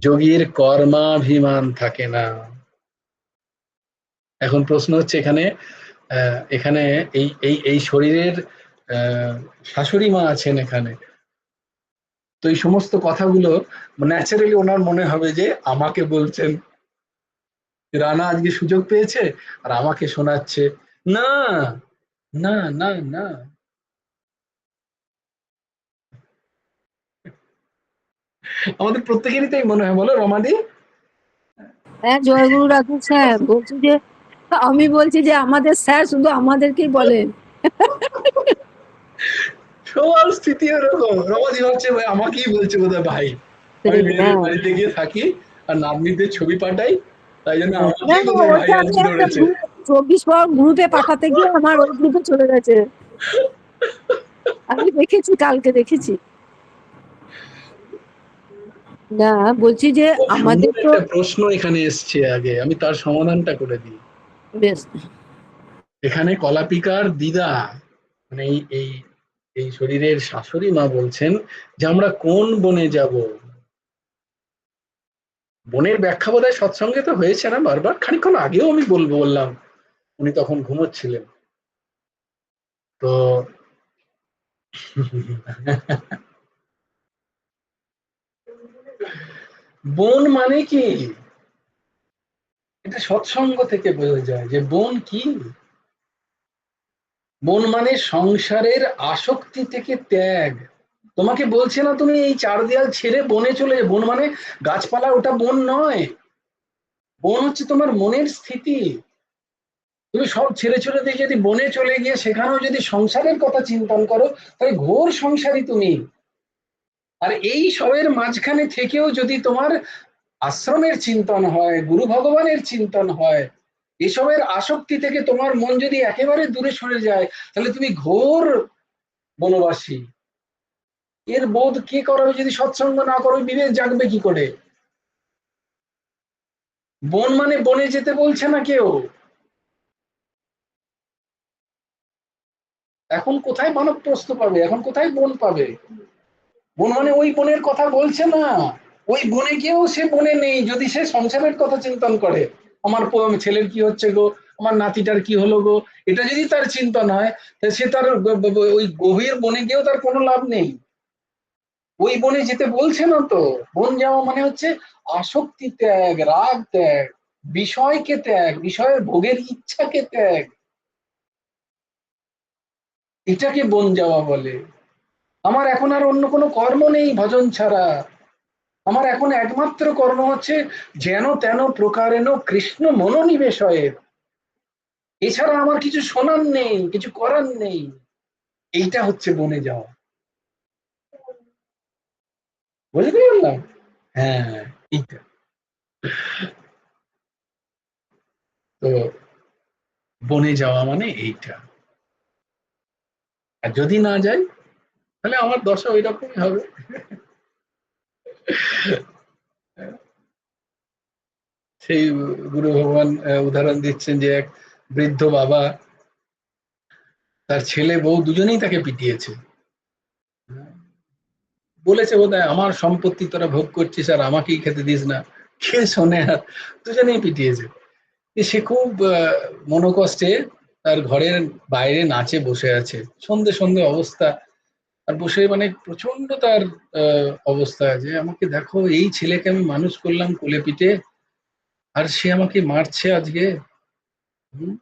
যোগীর কর্মাভিমান থাকে না। এখন প্রশ্ন হচ্ছে এখানে, এখানে এই এই এই শরীরের শাশুড়ি মা আছেন এখানে, তো এই সমস্ত কথাগুলো ন্যাচারালি ওনার মনে হবে যে আমাকে বলছেন, রানা আজকে সুযোগ পেয়েছে আর আমাকে শোনাচ্ছে, না না না না, আমাদের প্রত্যেকেরই তাই মনে হয়, বলো রমাদি? হ্যাঁ, জয়গুরু রাখুন স্যার। বলছি যে আমি বলছি যে আমাদের স্যার শুধু আমাদেরকেই বলেন। সবার স্থিতি ওরকম। রমাদি ভাবছে ভাই আমাকেই বলছে বোধহয় ভাই। আমি মেয়েদের হ্যাঁ, বাড়িতে গিয়ে থাকি আর নাতনিদের ছবি পাঠাই, তাই জন্য হ্যাঁ। না, আমাকেই না, বোধহয় ভাই ওটা আমি আজকে একটা ধরেছে। গ্রুপ 24 গ্রুপে পাঠাতে গিয়ে আমার ওই গ্রুপে চলে গেছে। আমি দেখেছি, কালকে দেখেছি। না, বলছি যে খুব আমাদের সুন্দর তো একটা প্রশ্ন এখানে এসছে, আগে আমি তার সমাধানটা করে দিই। বেশ। এখানে কলাপিকার দিদা, মানে এই এই এই শরীরের শাশুড়ি মা বলছেন যে আমরা কোন বনে যাব। বনের ব্যাখ্যা বোধহয় সৎসঙ্গে তো হয়েছে না বারবার, খানিকক্ষণ আগেও আমি বললাম, উনি তখন ঘুমোচ্ছিলেন। তো বন মানে কি, এটা সৎসঙ্গ থেকে বোঝা যায় যে বন কি। বন মানে সংসারের আসক্তি থেকে ত্যাগ। তোমাকে বলছে না তুমি এই চার দেয়াল ছেড়ে বনে চলে যাও, বন মানে গাছপালা, ওটা বন নয়। বন হচ্ছে তোমার মনের স্থিতি। তুমি সব ছেড়ে ছেড়ে দিয়ে যদি বনে চলে গিয়ে সেখানেও যদি সংসারের কথা চিন্তন করো, তাহলে ঘোর সংসারী তুমি। আর এই সবের মাঝখানে থেকেও যদি তোমার আশ্রমের চিন্তন হয়, গুরু ভগবানের চিন্তন হয়, এসবের আসক্তি থেকে তোমার মন যদি একেবারে দূরে সরে যায়, তাহলে তুমি ঘোর বনবাসী। এর বোধ কি করাবে যদি সৎসঙ্গ না করো, বিবেক জাগবে কি করে? বন মানে বনে যেতে বলছে না কেউ। এখন কোথায় বানপ্রস্থ পাবে, এখন কোথায় বন পাবে? বন মানে ওই বনের কথা বলছে না। ওই বনে গিয়েও সে বনে নেই যদি সে সংসারের কথা চিন্তন করে। আমার ছেলের কি হচ্ছে গো, আমার নাতিটার কি হলো গো, এটা যদি তার চিন্তন হয়, তাহলে সে তার ওই গভীর বনে গিয়েও তার কোনো লাভ নেই। ওই বনে যেতে বলছে না তো। বন যাওয়া মানে হচ্ছে আসক্তি ত্যাগ, রাগ ত্যাগ, বিষয়কে ত্যাগ, বিষয়ের ভোগের ইচ্ছাকে ত্যাগ, এটাকে বন যাওয়া বলে। আমার এখন আর অন্য কোনো কর্ম নেই ভজন ছাড়া। আমার এখন একমাত্র কর্ম হচ্ছে যেন তেন প্রকারেণ কৃষ্ণ মনোনিবেশয়ে। এছাড়া আমার কিছু শোনার নেই, কিছু করার নেই। এইটা হচ্ছে বনে যাওয়া। বুঝতে পারলাম? হ্যাঁ, এইটা। তো বনে যাওয়া মানে এইটা। আর যদি না যাই, তাহলে আমার দশা ওই রকমই হবে। সেই গুরু ভগবান উদাহরণ দিচ্ছেন যে এক বৃদ্ধ বাবা, তার ছেলে বউ দুজনেই তাকে পিটিয়েছে। বলেছে বোধহয় আমার সম্পত্তি তোরা ভোগ করছিস আর আমাকেই খেতে দিস না। কে শোনে আর, দুজনেই পিটিয়েছে। সে খুব মনোকষ্টে তার ঘরের বাইরে নাচে বসে আছে, সন্ধে সন্ধে অবস্থা। আর বসে মানে প্রচন্ড তার অবস্থা যে আমাকে দেখো, এই ছেলেকে আমি মানুষ করলাম কোলে পিঠে, আর সে আমাকে মারছে আজকে। হুম,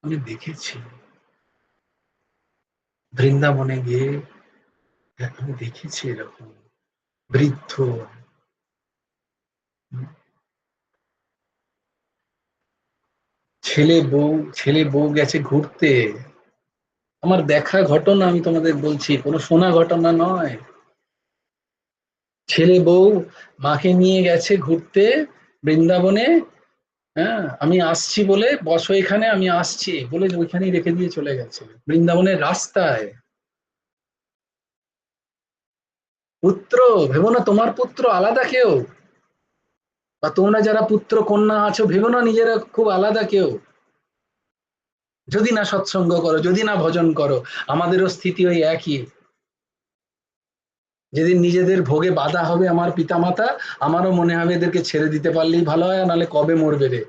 আমি দেখেছি বৃন্দাবনে গিয়ে, আমি দেখেছি এরকম বৃদ্ধ, ছেলে বউ গেছে ঘুরতে। আমার দেখা ঘটনা আমি তোমাদের বলছি, কোনো শোনা ঘটনা নয়। ছেলে বউ মাকে নিয়ে গেছে ঘুরতে বৃন্দাবনে। হ্যাঁ, আমি আসছি বলে, বসো এখানে আমি আসছি বলে ওইখানেই রেখে দিয়ে চলে গেছে বৃন্দাবনের রাস্তায়। পুত্র ভেবো না তোমার পুত্র আলাদা কেউ, বা তোমরা যারা পুত্র কন্যা আছো ভেবো না নিজেরা খুব আলাদা কেউ। যদি না সৎসঙ্গ করো, যদি না ভজন করো, আমাদেরও স্থিতি ওই একই। যেদিন নিজেদের ভোগে বাধা হবে আমার পিতামাতা, আমারও মনে হবে এদেরকে ছেড়ে দিতে পারলেই ভালো হয়, নাহলে কবে মরবে রে,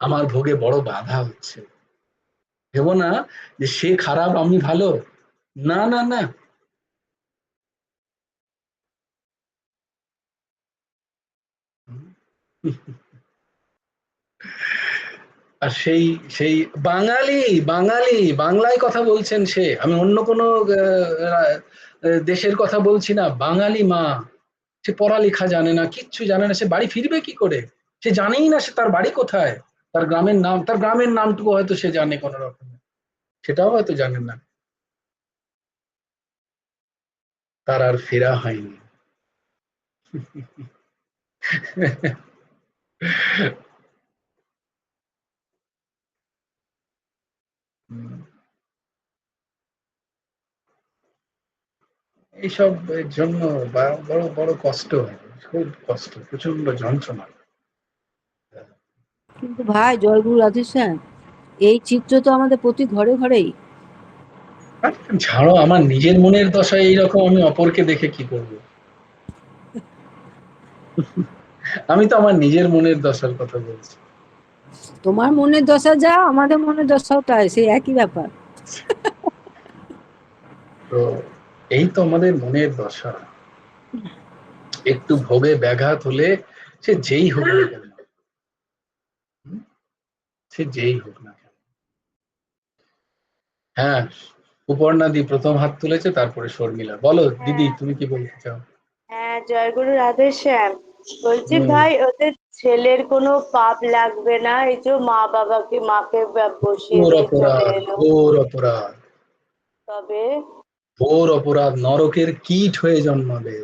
আমার ভোগে বড় বাধা হচ্ছে। ভেবো না যে সে খারাপ আমি ভালো, না না না। আর সেই সেই বাঙালি বাঙালি বাংলায় কথা বলছেন সে, আমি অন্য কোনো দেশের কথা বলছি না। বাঙালি মা, সে পড়ালেখা জানে না, কিচ্ছু জানে না, সে বাড়ি ফিরবে কি করে? সে জানেই না সে তার বাড়ি কোথায়, তার গ্রামের নাম, তার গ্রামের নামটুকু হয়তো সে জানে কোনো রকম, সেটাও হয়তো জানেন না। তার আর ফেরা হয়নি। এইসব এর জন্য বড় বড় কষ্ট হয়, খুব কষ্ট, প্রচন্ড যন্ত্রণা। কিন্তু ভাই, জয়গুরু রাধেশ্যাম, এই চিত্র তো আমাদের প্রতি ঘরে ঘরেই। আর ছাড়ো, আমার নিজের মনের দশা এইরকম, আমি অপরকে দেখে কি করব? আমি তো আমার নিজের মনের দশার কথা বলছি। তোমার মনের দশা যা, আমাদের মনের দশাও তাই, সেই একই ব্যাপার। তো এই তো আমাদের মনের দশা, একটু ভোগে ব্যাঘাত হলে সে যেই হোক না কেন, সে যেই হোক না কেন। হ্যাঁ, সুপর্ণাদি প্রথম হাত তুলেছে, তারপরে শর্মিলা। বলো দিদি, হ্যাঁ, তুমি কি বলতে চাও? হ্যাঁ, জয়গুরু রাধেশ্যাম। বলছি হুম। ভাই, ওদের ছেলের কোনো পাপ লাগবে না, এই যে মাকে বসিয়ে ঘোর দিয়ে চলে অপরাধ, এলো? ঘোর অপরাধ, তবে ঘোর অপরাধ, নরকের কীট হয়ে জন্মাবে।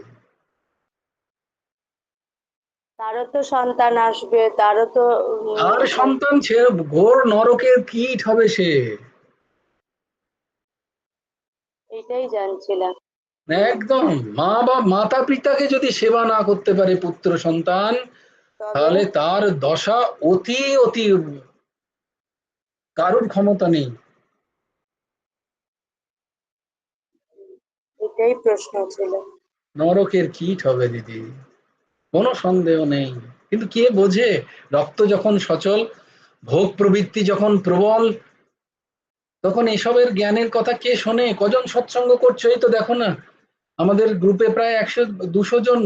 তারও তো সন্তান আসবে, তারও তো আর সন্তান ছেড়ে ঘোর নরকের কীট হবে সে। এটাই জানছিলাম। একদম। মাতা পিতাকে যদি সেবা না করতে পারে পুত্র সন্তান, তবে তাহলে তার দশা অতি অতি, কারুর ক্ষমতা নেই। এটাই প্রশ্ন ছিল। নরকের কীট হবে দিদি, কোনো সন্দেহ নেই। কিন্তু কে বোঝে? রক্ত যখন সচল, ভোগ প্রবৃত্তি যখন প্রবল, তখন এসবের জ্ঞানের কথা কে শোনে? কজন সৎসঙ্গ করছো? এই তো দেখো না, আমাদের গ্রুপে প্রায় 100-200 জন।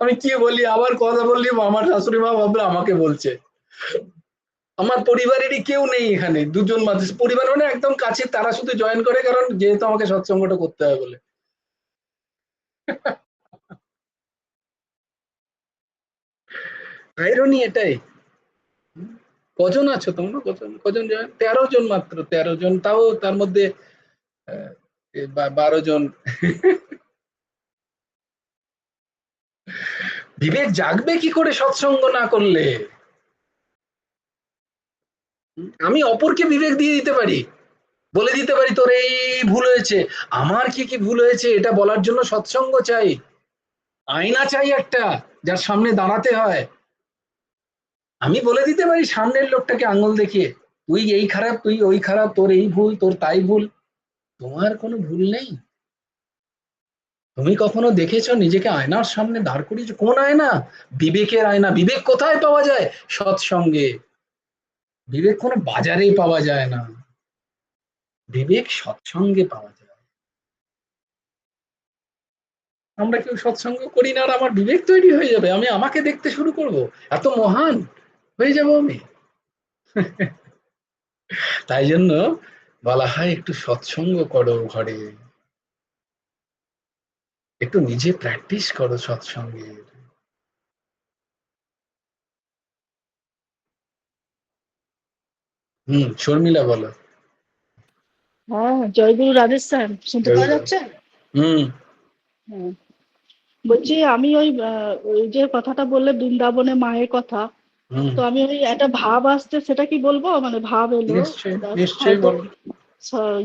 আমি কি বলি, আবার কথা বললি আমার শাশুড়ি মা ভাববে আমাকে বলছে। আমার পরিবারেরই কেউ নেই এখানে, দুজন মাত্র পরিবার, মানে একদম কাছে, তারা শুধু জয়েন করে কারণ যেহেতু আমাকে সৎসঙ্গটা করতে হয় বলে। আইরনি এটাই। কজন আছো তোমরা? কজন কজন জয়েন? 13 জন মাত্র, 13 জন, তাও তার মধ্যে 12 জন। বিবেক জাগবে কি করে সৎসঙ্গ না করলে? আমি অপরকে বিবেক দিয়ে দিতে পারি, বলে দিতে পারি তোর এই ভুল হয়েছে। আমার কি কি ভুল হয়েছে এটা বলার জন্য সৎসঙ্গ চাই, আয়না চাই একটা, যার সামনে দাঁড়াতে হয়। আমি বলে দিতে পারি সামনের লোকটাকে আঙুল দেখিয়ে, তুই এই খারাপ, তুই ওই খারাপ, তোর এই ভুল, তোর তাই ভুল। তোমার কোনো ভুল নেই। তুমি কখনো দেখেছো নিজেকে আয়নার সামনে দাঁড় করিয়েছো? কোন আয়না? বিবেকের আয়না। বিবেক কোথায় পাওয়া যায়? সৎসঙ্গে। বিবেক কোনো বাজারে পাওয়া যায় না, বিবেক সৎসঙ্গে পাওয়া যায়। আমরা কেউ সৎসঙ্গ করি না, আর আমার বিবেক তৈরি হয়ে যাবে, আমি আমাকে দেখতে শুরু করব, এত মহান হয়ে যাব আমি। তাই জন্য বলা হয় একটু সৎসঙ্গ করো ঘরে, একটু নিজে প্র্যাকটিস করো সৎসঙ্গের। শর্মিলা বলো। হ্যাঁ, জয়গুরু রাধেশ্যাম, শুনতে পাওয়া যাচ্ছে? হুম। হ্যাঁ, বলছি আমি ওই যে কথাটা বললে বৃন্দাবনে মায়ের কথা, হুম। তো আমি ওই একটা ভাব আসছে, সেটা কি বলবো, মানে ভাব এলো নিশ্চয়ই নিশ্চয়ই হয়তো বলো।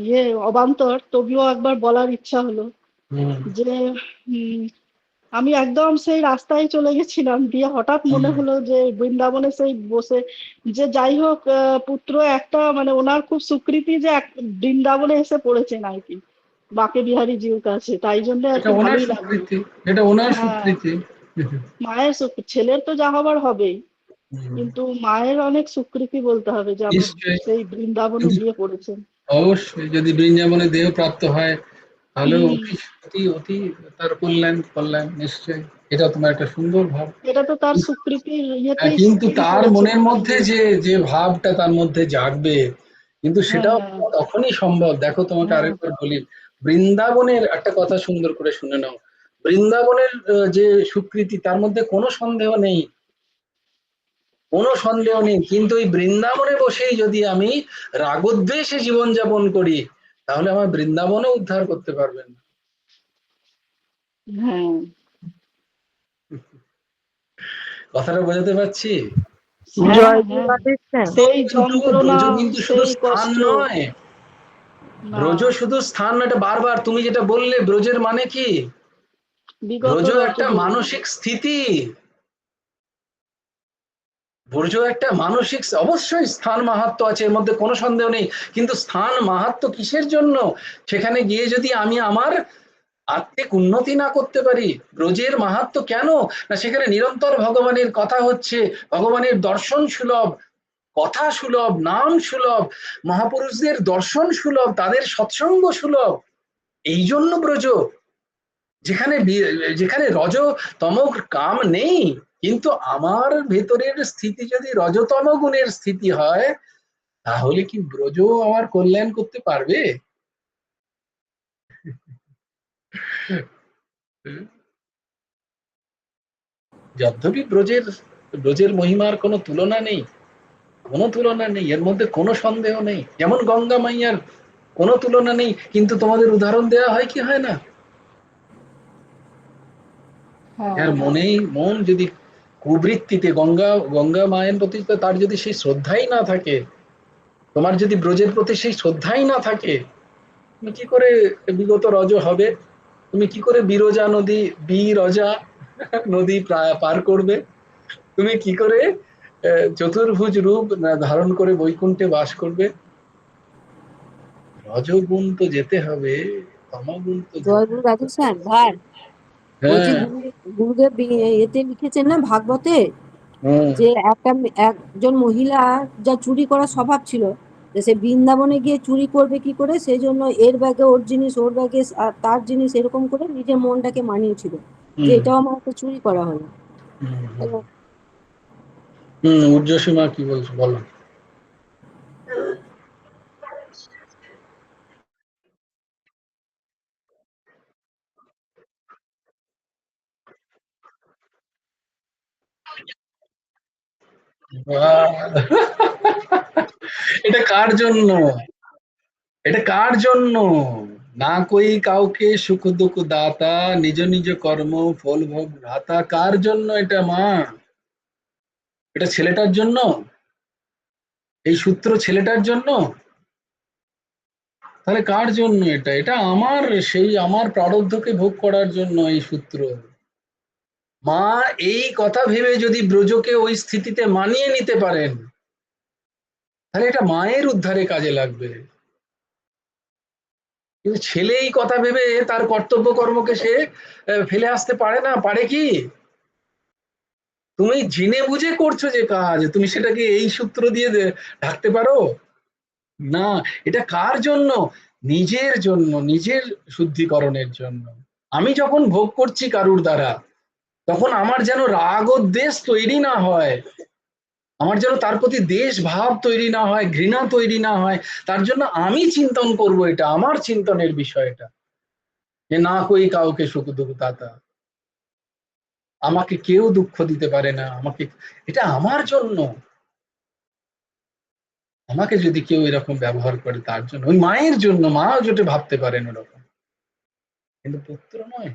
ইয়ে অবান্তর, তবুও একবার বলার ইচ্ছা হলো হুম। যে উম, আমি একদম সেই রাস্তায় চলে গেছিলাম, দিয়ে হঠাৎ মনে হুম। হলো যে বৃন্দাবনে সেই বসে, যে যাই হোক পুত্র একটা মানে ওনার খুব স্বীকৃতি যে বৃন্দাবনে এসে পড়েছেন আর কি, বাঁকে বিহারী জিউর কাছে, তাই জন্য আর এটা কি ওনার ভালোই লাগলো। স্বীকৃতি, এটা ওনার হ্যাঁ, স্বীকৃতি। মায়ের ছেলের তো যা হবার হবেই, হুম, কিন্তু মায়ের অনেক স্বীকৃতি বলতে হবে যে আমার নিশ্চয়ই। সেই বৃন্দাবনে যদি গিয়ে পড়েছেন। অবশ্যই যদি বৃন্দাবনে দেহ প্রাপ্ত হয়, তাহলে হুম, অতি অতি অতি তার কল্যাণ কল্যাণ নিশ্চয়, এটা তোমার একটা সুন্দর ভাব। এটা তো তার সুকৃতির ইয়েতেই কিন্তু তৈরি তার করেছে মনের মধ্যে পিতাজি। যে যে ভাবটা তার মধ্যে জাগবে, কিন্তু সেটাও হ্যাঁ, তখনই সম্ভব। দেখো তোমাকে হ্যাঁ, আরেকবার বলি, বৃন্দাবনের একটা কথা সুন্দর করে শুনে নাও। বৃন্দাবনের যে স্বীকৃতি, তার মধ্যে কোনো সন্দেহ নেই, কোনো সন্দেহ নেই। কিন্তু এই বৃন্দাবনে বসেই যদি আমি রাগদ্বেষে জীবনযাপন করি, তাহলে আমার বৃন্দাবনও উদ্ধার করতে পারবেন না। হ্যাঁ, কথাটা বোঝাতে পারছি? হ্যাঁ, জয় গুরু হ্যাঁ, রাধে শ্যাম। সেই ব্রজ যন্ত্রণা, কিন্তু শুধু সেই স্থান কষ্ট। নয়, না, ব্রজ শুধু স্থান নয়। এটা বারবার তুমি যেটা বললে, ব্রজের মানে কি? বিগত ব্রজ একটা রজনী। মানসিক স্থিতি, ব্রজ একটা মানসিক, অবশ্যই স্থান মাহাত্ম্য আছে, এর মধ্যে কোনো সন্দেহ নেই। কিন্তু স্থান মাহাত্ম্য কিসের জন্য? সেখানে গিয়ে যদি আমি আমার আত্মিক উন্নতি না করতে পারি। ব্রজের মাহাত্ম্য কেন? না সেখানে নিরন্তর ভগবানের কথা হচ্ছে, ভগবানের দর্শন সুলভ, কথা সুলভ, নাম সুলভ, মহাপুরুষদের দর্শন সুলভ, তাদের সৎসঙ্গ সুলভ। এই জন্য ব্রজ, যেখানে যেখানে রজ তম কাম নেই, কিন্তু আমার ভেতরের স্থিতি যদি রজতম গুণের স্থিতি হয়, তাহলে কি ব্রজ আমার কল্যাণ করতে পারবে? যদ্যপি ব্রজের ব্রজের মহিমার কোনো তুলনা নেই, কোনো তুলনা নেই, এর মধ্যে কোনো সন্দেহ নেই। যেমন গঙ্গা মাইয়ার কোনো তুলনা নেই, কিন্তু তোমাদের উদাহরণ দেওয়া হয় কি হয় না? হ্যাঁ, যার মনেই মন যদি কুবৃত্তিতে গঙ্গা গঙ্গা মায়ের প্রতি তার যদি সেই শ্রদ্ধাই না থাকে, তোমার যদি ব্রজের প্রতি সেই শ্রদ্ধাই না থাকে, তুমি কি করে বিগত রজ হবে? তুমি কি করে বিরজা নদী, বিরজা নদী পার করবে? তুমি কি করে চতুর্ভুজ রূপ ধারণ করে বৈকুণ্ঠে বাস করবে? রজগুণ তো যেতে হবে, তমগুণ তো জয় যেতে গুরু হবে। রাধে শ্যাম ভাই। বলছি হ্যাঁ। গুরুদেব এতে লিখেছেন না ভাগবতে, হম। যে একজন মহিলা যা চুরি করার স্বভাব ছিল, যে সে বৃন্দাবনে গিয়ে চুরি করবে কি করে, সেই জন্য এর ব্যাগে ওর জিনিস, ওর ব্যাগে তার জিনিস, এরকম করে নিজের মনটাকে মানিয়েছিল যে হম। এটাও আমার একটা চুরি করা হলো। হম। হম। ঊর্ধ্বসীমা কি বলছো বলো? এটা কার জন্য? এটা কার জন্য? না কই কাউকে সুখ দুঃখ দাতা, নিজ নিজ কর্ম ফল ভোগ ভ্রাতা। কার জন্য এটা মা? এটা ছেলেটার জন্য? এই সূত্র ছেলেটার জন্য? তাহলে কার জন্য এটা? এটা আমার, সেই আমার প্রারব্ধকে ভোগ করার জন্য এই সূত্র। মা এই কথা ভেবে যদি ব্রজকে ওই স্থিতিতে মানিয়ে নিতে পারেন, তাহলে এটা মায়ের উদ্ধারে কাজে লাগবে। কিন্তু ছেলে এই কথা ভেবে তার কর্তব্য কর্মকে সে ফেলে আসতে পারে না, পারে কি? তুমি জেনে বুঝে করছো যে কাজ, তুমি সেটাকে এই সূত্র দিয়ে ঢাকতে পারো না। এটা কার জন্য? নিজের জন্য, নিজের শুদ্ধিকরণের জন্য। আমি যখন ভোগ করছি কারুর দ্বারা, তখন আমার যেন রাগ ও দ্বেষ তৈরি না হয়, আমার যেন তার প্রতি দেশ ভাব তৈরি না হয়, ঘৃণা তৈরি না হয়। তার জন্য আমি চিন্তন করব, এটা আমার চিন্তনের বিষয়। এটা যে না কই কাউকে সুখ দুঃখ দাতা, আমাকে কেউ দুঃখ দিতে পারে না, আমাকে, এটা আমার জন্য। আমাকে যদি কেউ এরকম ব্যবহার করে, তার জন্য, ওই মায়ের জন্য। মা যেটা ভাবতে পারেন ওরকম, কিন্তু পুত্র নয়,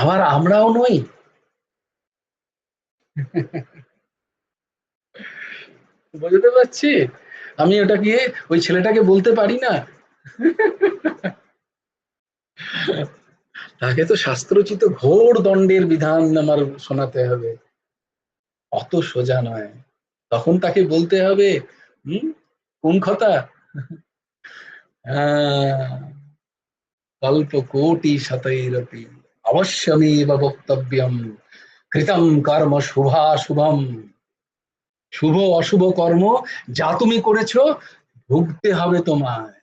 আবার আমরাও নই। বুঝতে পারছি? আমি ওটাকে, ওই ছেলেটাকে বলতে পারি না, তাকে তো শাস্ত্রোচিত ঘোর দণ্ডের বিধান আমার শোনাতে হবে। অত সোজা নয়। তখন তাকে বলতে হবে, হম, কোন কথা? কল্প কোটি শতৈরপি অবশ্যমেব বক্তব্যম কৃতম কর্ম শুভাশুভম। শুভ অশুভ কর্ম যা তুমি করেছো, ভুগতে হবে তোমায়।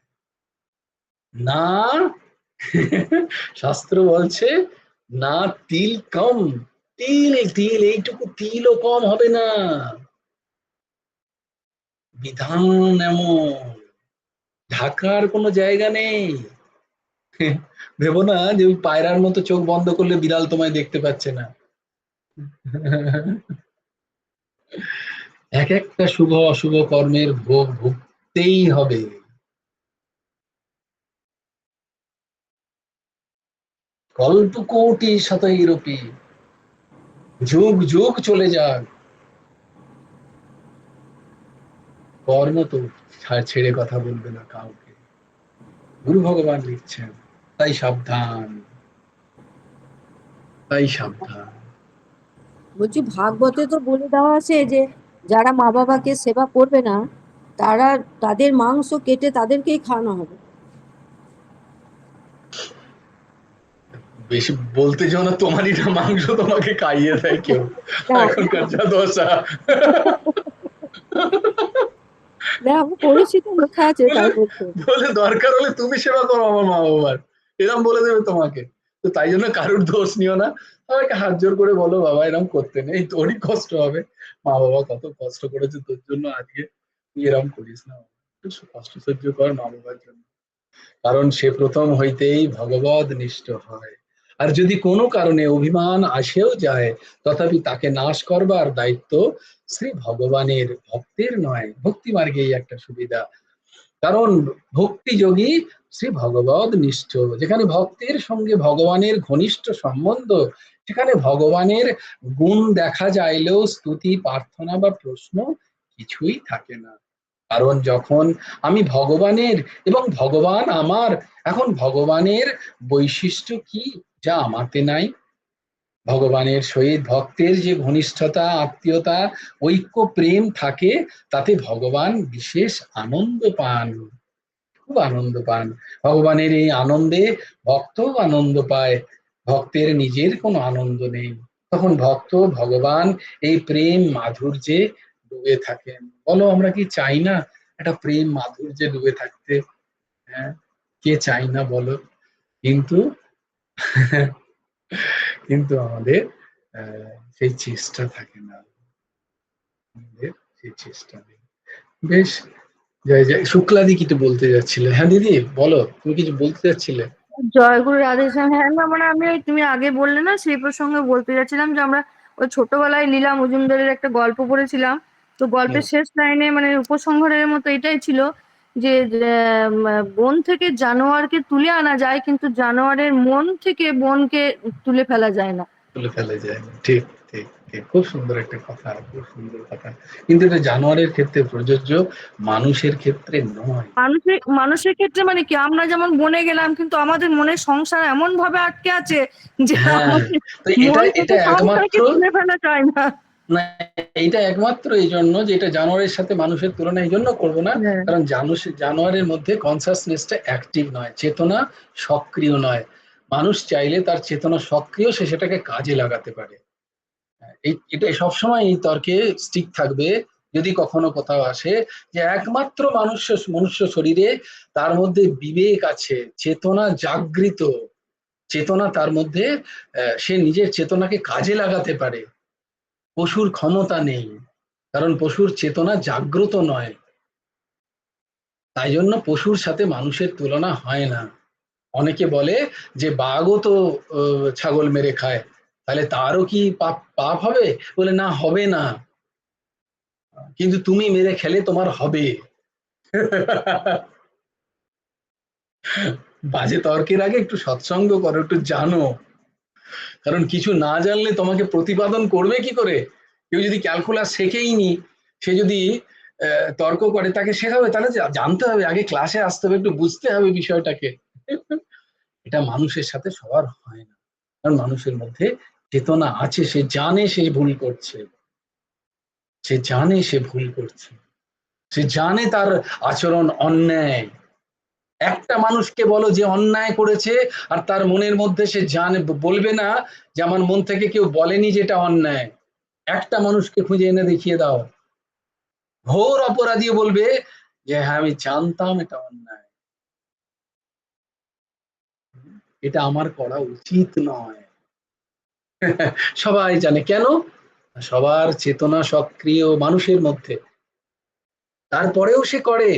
না শাস্ত্র বলছে না তিল কম, তিল তিল এইটুকু তিলও কম হবে না, বিধান এমন, ঢাকার কোনো জায়গা নেই। ভেবো না যে ওই পায়রার মতো চোখ বন্ধ করলে বিড়াল তোমায় দেখতে পাচ্ছে না। এক একটা শুভ অশুভ কর্মের ভোগ ভুগতেই হবে। কল্প কোটি শতৈরপি, যুগ যুগ চলে যাক, কর্ম তো ছেড়ে কথা বলবে না কাউকে, গুরু ভগবান লিখছেন। তাই সাবধান, তাই সাবধান। বলছি ভাগবতে তো বলে দেওয়া আছে যে যারা মা বাবাকে সেবা করবে না তারা, তাদের মাংস কেটে তাদেরকেই খাওয়ানো হবে। বেশি বলতে যাও না, তোমারই না মাংস তোমাকে খাইয়ে দেয় কেউ, না এখনকার যা দশা। না, আমি পড়েছি তো, লেখা আছে তাই বলছে। বলে দরকার হলে তুমি সেবা করো আমার মা বাবার, এরকম বলে দেবে তোমাকে। তো তাই জন্য কারোর দোষ নিও না, সবাইকে হাত জোর করে বলো বাবা এরকম করতে নেই, তোরই কষ্ট হবে, মা বাবা কত কষ্ট করেছে তোর জন্য, আজকে তুই এরকম করিস না, একটু কষ্ট সহ্য কর মা বাবার জন্য। কারণ সে প্রথম হইতেই ভগবদ নিষ্ঠ হয়, আর যদি কোনো কারণে অভিমান আসেও যায় তথাপি তাকে নাশ করবার দায়িত্ব শ্রী ভগবানের, ভক্তের নয়। ভক্তি মার্গেই একটা সুবিধা, কারণ ভক্তি যোগী শ্রী ভগবদ নিষ্ঠ, যেখানে ভক্তের সঙ্গে ভগবানের ঘনিষ্ঠ সম্বন্ধ, সেখানে ভগবানের গুণ দেখা যাইলেও স্তুতি প্রার্থনা বা প্রশ্ন কিছুই থাকে না। কারণ যখন আমি ভগবানের এবং ভগবান আমার, এখন ভগবানের বৈশিষ্ট্য কি যা আমাতে নাই? ভগবানের সহিত ভক্তের যে ঘনিষ্ঠতা, আত্মীয়তা, ঐক্য, প্রেম থাকে, তাতে ভগবান বিশেষ আনন্দ পান, খুব আনন্দ পান। ভগবানের এই আনন্দে ভক্তও আনন্দ পায়, ভক্তের নিজের কোনো আনন্দ নেই, তখন ভক্ত ভগবান এই প্রেম মাধুর্যে ডুবে থাকেন। বলো আমরা কি চাই না একটা প্রেম মাধুর্যে ডুবে থাকতে? হ্যাঁ, কে চাই না বলো? কিন্তু কিন্তু আমাদের সেই চেষ্টা থাকে না, আমাদের সেই চেষ্টা নেই। বেশ, জয় জয়। শুক্লাদি কিছু বলতে যাচ্ছিলে? হ্যাঁ দিদি বলো, তুমি কিছু বলতে যাচ্ছিলে। জয়গুরু রাধেশ্যাম। হ্যাঁ না, মানে আমি ওই তুমি আগে বললে না, সেই প্রসঙ্গে বলতে যাচ্ছিলাম যে আমরা ওই ছোটবেলায় লীলা মজুমদারের একটা গল্প পড়েছিলাম। তো গল্পের শেষ লাইনে মানে উপসংহারের মতো এটাই ছিল যে বন থেকে জানোয়ারকে তুলে আনা যায়, কিন্তু জানোয়ারের মন থেকে বনকে তুলে ফেলা যায় না। তুলে ফেলে যায় না। ঠিক ঠিক ঠিক, খুব সুন্দর একটা কথা, খুব সুন্দর কথা। কিন্তু এটা জানোয়ারের ক্ষেত্রে প্রযোজ্য, মানুষের ক্ষেত্রে নয়। মানুষের ক্ষেত্রে মানে কি, আমরা যেমন বনে গেলাম কিন্তু আমাদের মনের সংসার এমন ভাবে আটকে আছে যে হ্যাঁ, আমাদের তো এটা মন থেকে এটা একমাত্র, সংসারকে তুলে ফেলা যায় না। না এইটা একমাত্র এই জন্য যে এটা জানোয়ারের সাথে মানুষের তুলনা এই জন্য করবো না, হ্যাঁ। কারণ জানোয়ারের মধ্যে কনসাসনেসটা অ্যাক্টিভ নয়, চেতনা সক্রিয় নয়। মানুষ চাইলে তার চেতনা সক্রিয়, সে সেটাকে কাজে লাগাতে পারে। এটা সবসময় এই তর্কে স্টিক থাকবে, যদি কখনো কোথাও আসে যে একমাত্র মনুষ্য শরীরে তার মধ্যে বিবেক আছে, চেতনা জাগৃত, চেতনা তার মধ্যে, সে নিজের চেতনাকে কাজে লাগাতে পারে, পশুর ক্ষমতা নেই, কারণ পশুর চেতনা জাগ্রত নয়। তাই জন্য পশুর সাথে মানুষের তুলনা হয় না। অনেকে বলে যে বাঘও তো ছাগল মেরে খায়, তাহলে তারও কি পাপ পাপ হবে? বলে না, হবে না, কিন্তু তুমি মেরে খেলে তোমার হবে। বাজে তর্কের আগে একটু সৎসঙ্গ করো, একটু জানো, কারণ কিছু না জানলে তোমাকে প্রতিপাদন করবে কি করে? কেউ যদি ক্যালকুলাস শেখেই নি, সে যদি তর্ক করে, তাকে শেখাবে, তাহলে জানতে হবে, আগে ক্লাসে আসতে হবে, একটু বুঝতে হবে বিষয়টাকে। এটা মানুষের সাথে সবার হয় না, কারণ মানুষের মধ্যে চেতনা আছে, সে জানে সে ভুল করছে, সে জানে সে ভুল করছে, সে জানে তার আচরণ অন্যায়। একটা মানুষকে বলো যে অন্যায় করেছে, আর তার মনের মধ্যে সে জানে, বলবে না যে আমার মন থেকে কেউ বলেনি যে এটা অন্যায়। একটা মানুষকে খুঁজে এনে দেখিয়ে দাও, ঘোর অপরাধী বলবে যে হ্যাঁ আমি জানতাম এটা অন্যায়। এটা আমার করা উচিত নয়। সবাই জানে কেন, সবার চেতনা সক্রিয় মানুষের মধ্যে, তারপরেও সে করে।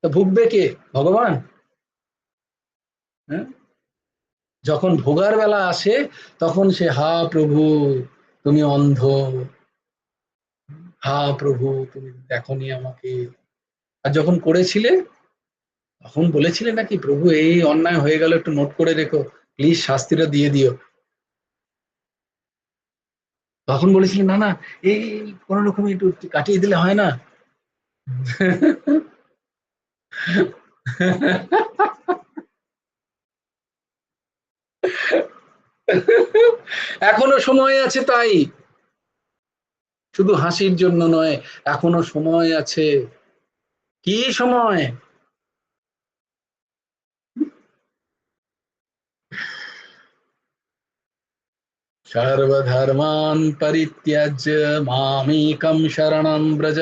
তা ভুগবে কে? ভগবান। হ্যাঁ, যখন ভোগার বেলা আসে তখন সে হা প্রভু তুমি অন্ধ, হা প্রভু তুমি দেখনি আমাকে। আর যখন করেছিলে তখন বলেছিলে নাকি প্রভু এই অন্যায় হয়ে গেল একটু নোট করে রেখো, প্লিজ শাস্তিটা দিয়ে দিও। তখন বলেছিলেন না না এই কোন রকম একটু কাটিয়ে দিলে হয় না? এখনো সময় আছে, তাই শুধু হাসির জন্য নয়, এখনো সময় আছে। কি সময়? সর্বধর্মান পরিত্যাজ্য মামেকম শরণং ব্রজ,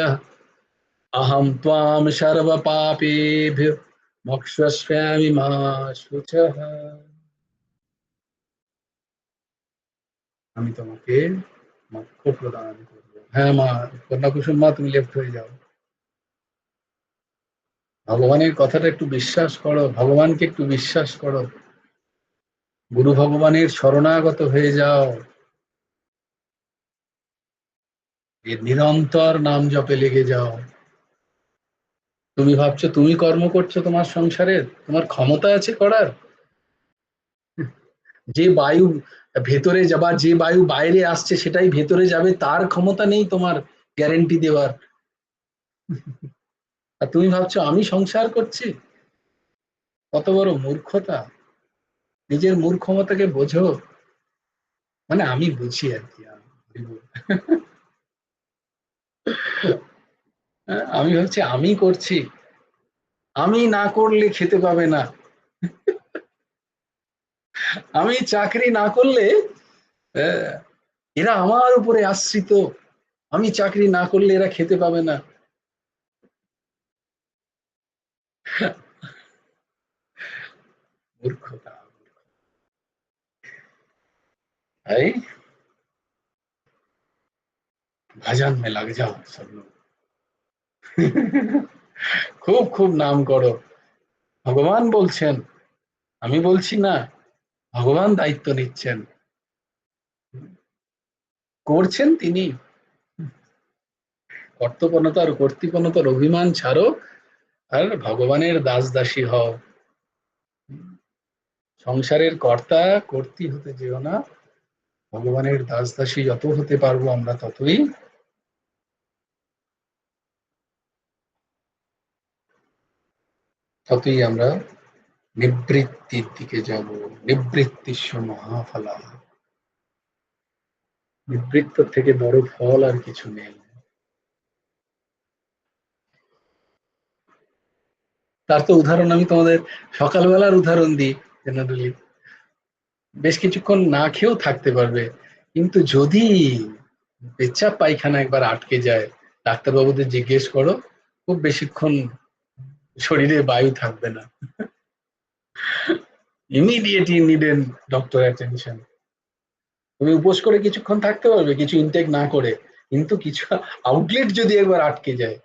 अहम त्वाम सर्व पापेभ्यो मोक्षयिष्यामि मा शुचः। আমি তোমাকে মোক্ষ প্রদান করব। হ্যাঁ মা, কন্যা কুসুম মা তুমি লেফট হয়ে যাও। ভগবানের কথাটা একটু বিশ্বাস করো, ভগবানকে একটু বিশ্বাস করো, গুরু ভগবানের শরণাগত হয়ে যাও, এর নিরন্তর নাম জপে লেগে যাও। তুমি ভাবছো তুমি কর্ম করছো তোমার সংসারে, তোমার ক্ষমতা আছে করার? যে বায়ু ভেতরে যাবা, যে বায়ু বাইরে আসছে সেটাই ভেতরে যাবে, তার ক্ষমতা নেই তোমার গ্যারেন্টি দেওয়ার। আর তুমি ভাবছো আমি সংসার করছি? কত বড় মূর্খতা! নিজের মূর্খতাকে বোঝো। মানে আমি বুঝি আর কি, আমি ভাবছি আমি করছি, আমি না করলে খেতে পাবে না, আমি চাকরি না করলে এরা আমার উপরে আশ্রিত, আমি চাকরি না করলে এরা খেতে পাবে না। মূর্খতা। তাই भजन में लग जाओ सब लोग। খুব খুব নাম করো। ভগবান বলছেন, আমি বলছি না, ভগবান দায়িত্ব নিচ্ছেন, করছেন তিনি। কর্তব্যতার কর্তৃপণতার অভিমান ছাড়ো, আর ভগবানের দাস দাসী হও। সংসারের কর্তা কর্ত্রী হতে যেও না, ভগবানের দাস দাসী যত হতে পারবো আমরা ততই আমরা নিবৃত্তির দিকে যাব। নিবৃত্তিস্য মহাফলা, নিবৃত্ত থেকে বড় ফল আর কিছু নেই। তার তো উদাহরণ আমি তোমাদের সকালবেলার উদাহরণ দিই। জেনারেলি বেশ কিছুক্ষণ না খেয়েও থাকতে পারবে, কিন্তু যদি পেচ্ছাপ পায়খানা একবার আটকে যায়, ডাক্তারবাবুদের জিজ্ঞেস করো, খুব বেশিক্ষণ শরীরে বায়ু থাকবে না। Immediate you need an doctor attention. তুমি উপোস করে কিছুক্ষণ থাকতে পারবে কিছু ইনটেক না করে, কিন্তু কিছু আউটলেট যদি একবার আটকে যায়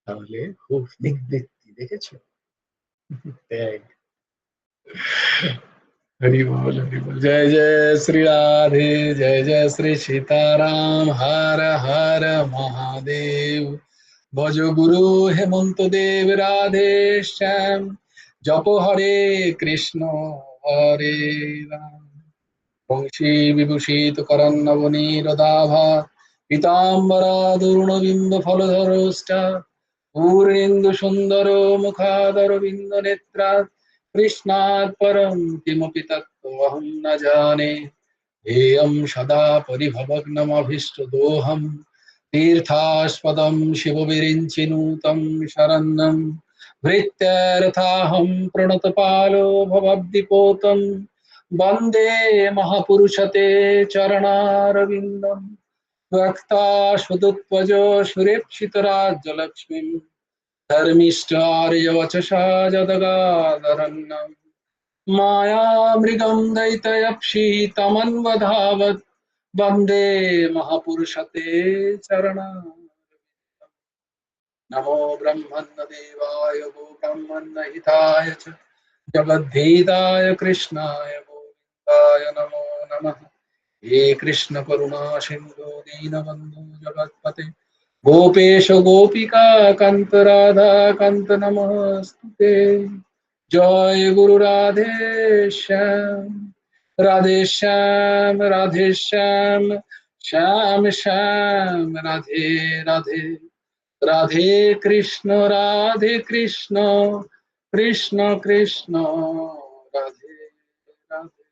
তাহলে খুব নিবৃত্তি। দেখেছো? ত্যাগ। हरि बोल हरि बोल। जय जय श्री राधे, जय जय श्री सीताराम। हर हर महादेव। भज गुरु हेमंत देव राधे श्याम। जप हरे कृष्ण हरे राम। वंशी विभूषित करन्नवनीरदाभा पीताम्बरादुर्णबिम्ब फलधरोष्टा पूर्णेन्दु सुन्दर मुखादर बिन्द नेत्रा कृष्णात् परं किमपि तत्त्वमहं न जाने। ध्येयं सदा परिभवग्नमभीष्टदोहं तीर्थास्पदं शिवविरिञ्चिनुतं शरण्यं भृत्यार्थाहं प्रणतपालो भवद्दिपोतं वन्दे महापुरुषते चरणारविन्दं त्वक्ताशुदुत्वज सुरेक्षितराज्यलक्ष्मीं धर्मिष्ठार्यवचसा जदगादरण्यं मायामृगं दयितयक्षितमन्वधावत् वन्दे महापुरुषते चरणा। नमो ब्रह्मण्यदेवाय गो ब्रह्मण्यहिताय च जगद्धिताय कृष्णाय गोविन्दाय नमो नमः। हे कृष्ण करुणा सिन्धु दीनबन्धु जगत्पते गोपेश गोपिका कान्त राधा कान्त नमस्ते। जय गुरु राधे श्याम राधे श्याम राधे श्याम श्याम श्याम राधे राधे। राधे कृष्ण कृष्ण कृष्ण राधे राधे।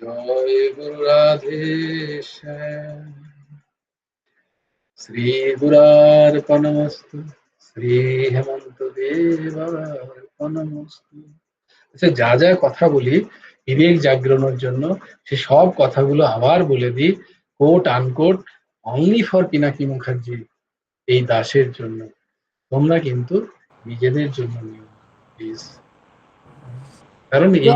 जय गुरु राधे श्याम। श्री गुरार्पणमस्तु श्री हेमন্ত দেবার্পণমস্তু। আচ্ছা, যা যা কথা বলি বিবেক জাগরণের জন্য, সে সব কথাগুলো আবার বলে দিই, coat unquote, only for Pinaki Mukherjee, এই দাসের জন্য। তোমরা কিন্তু নিজেদের জন্য নিও প্লিজ, কারণ এই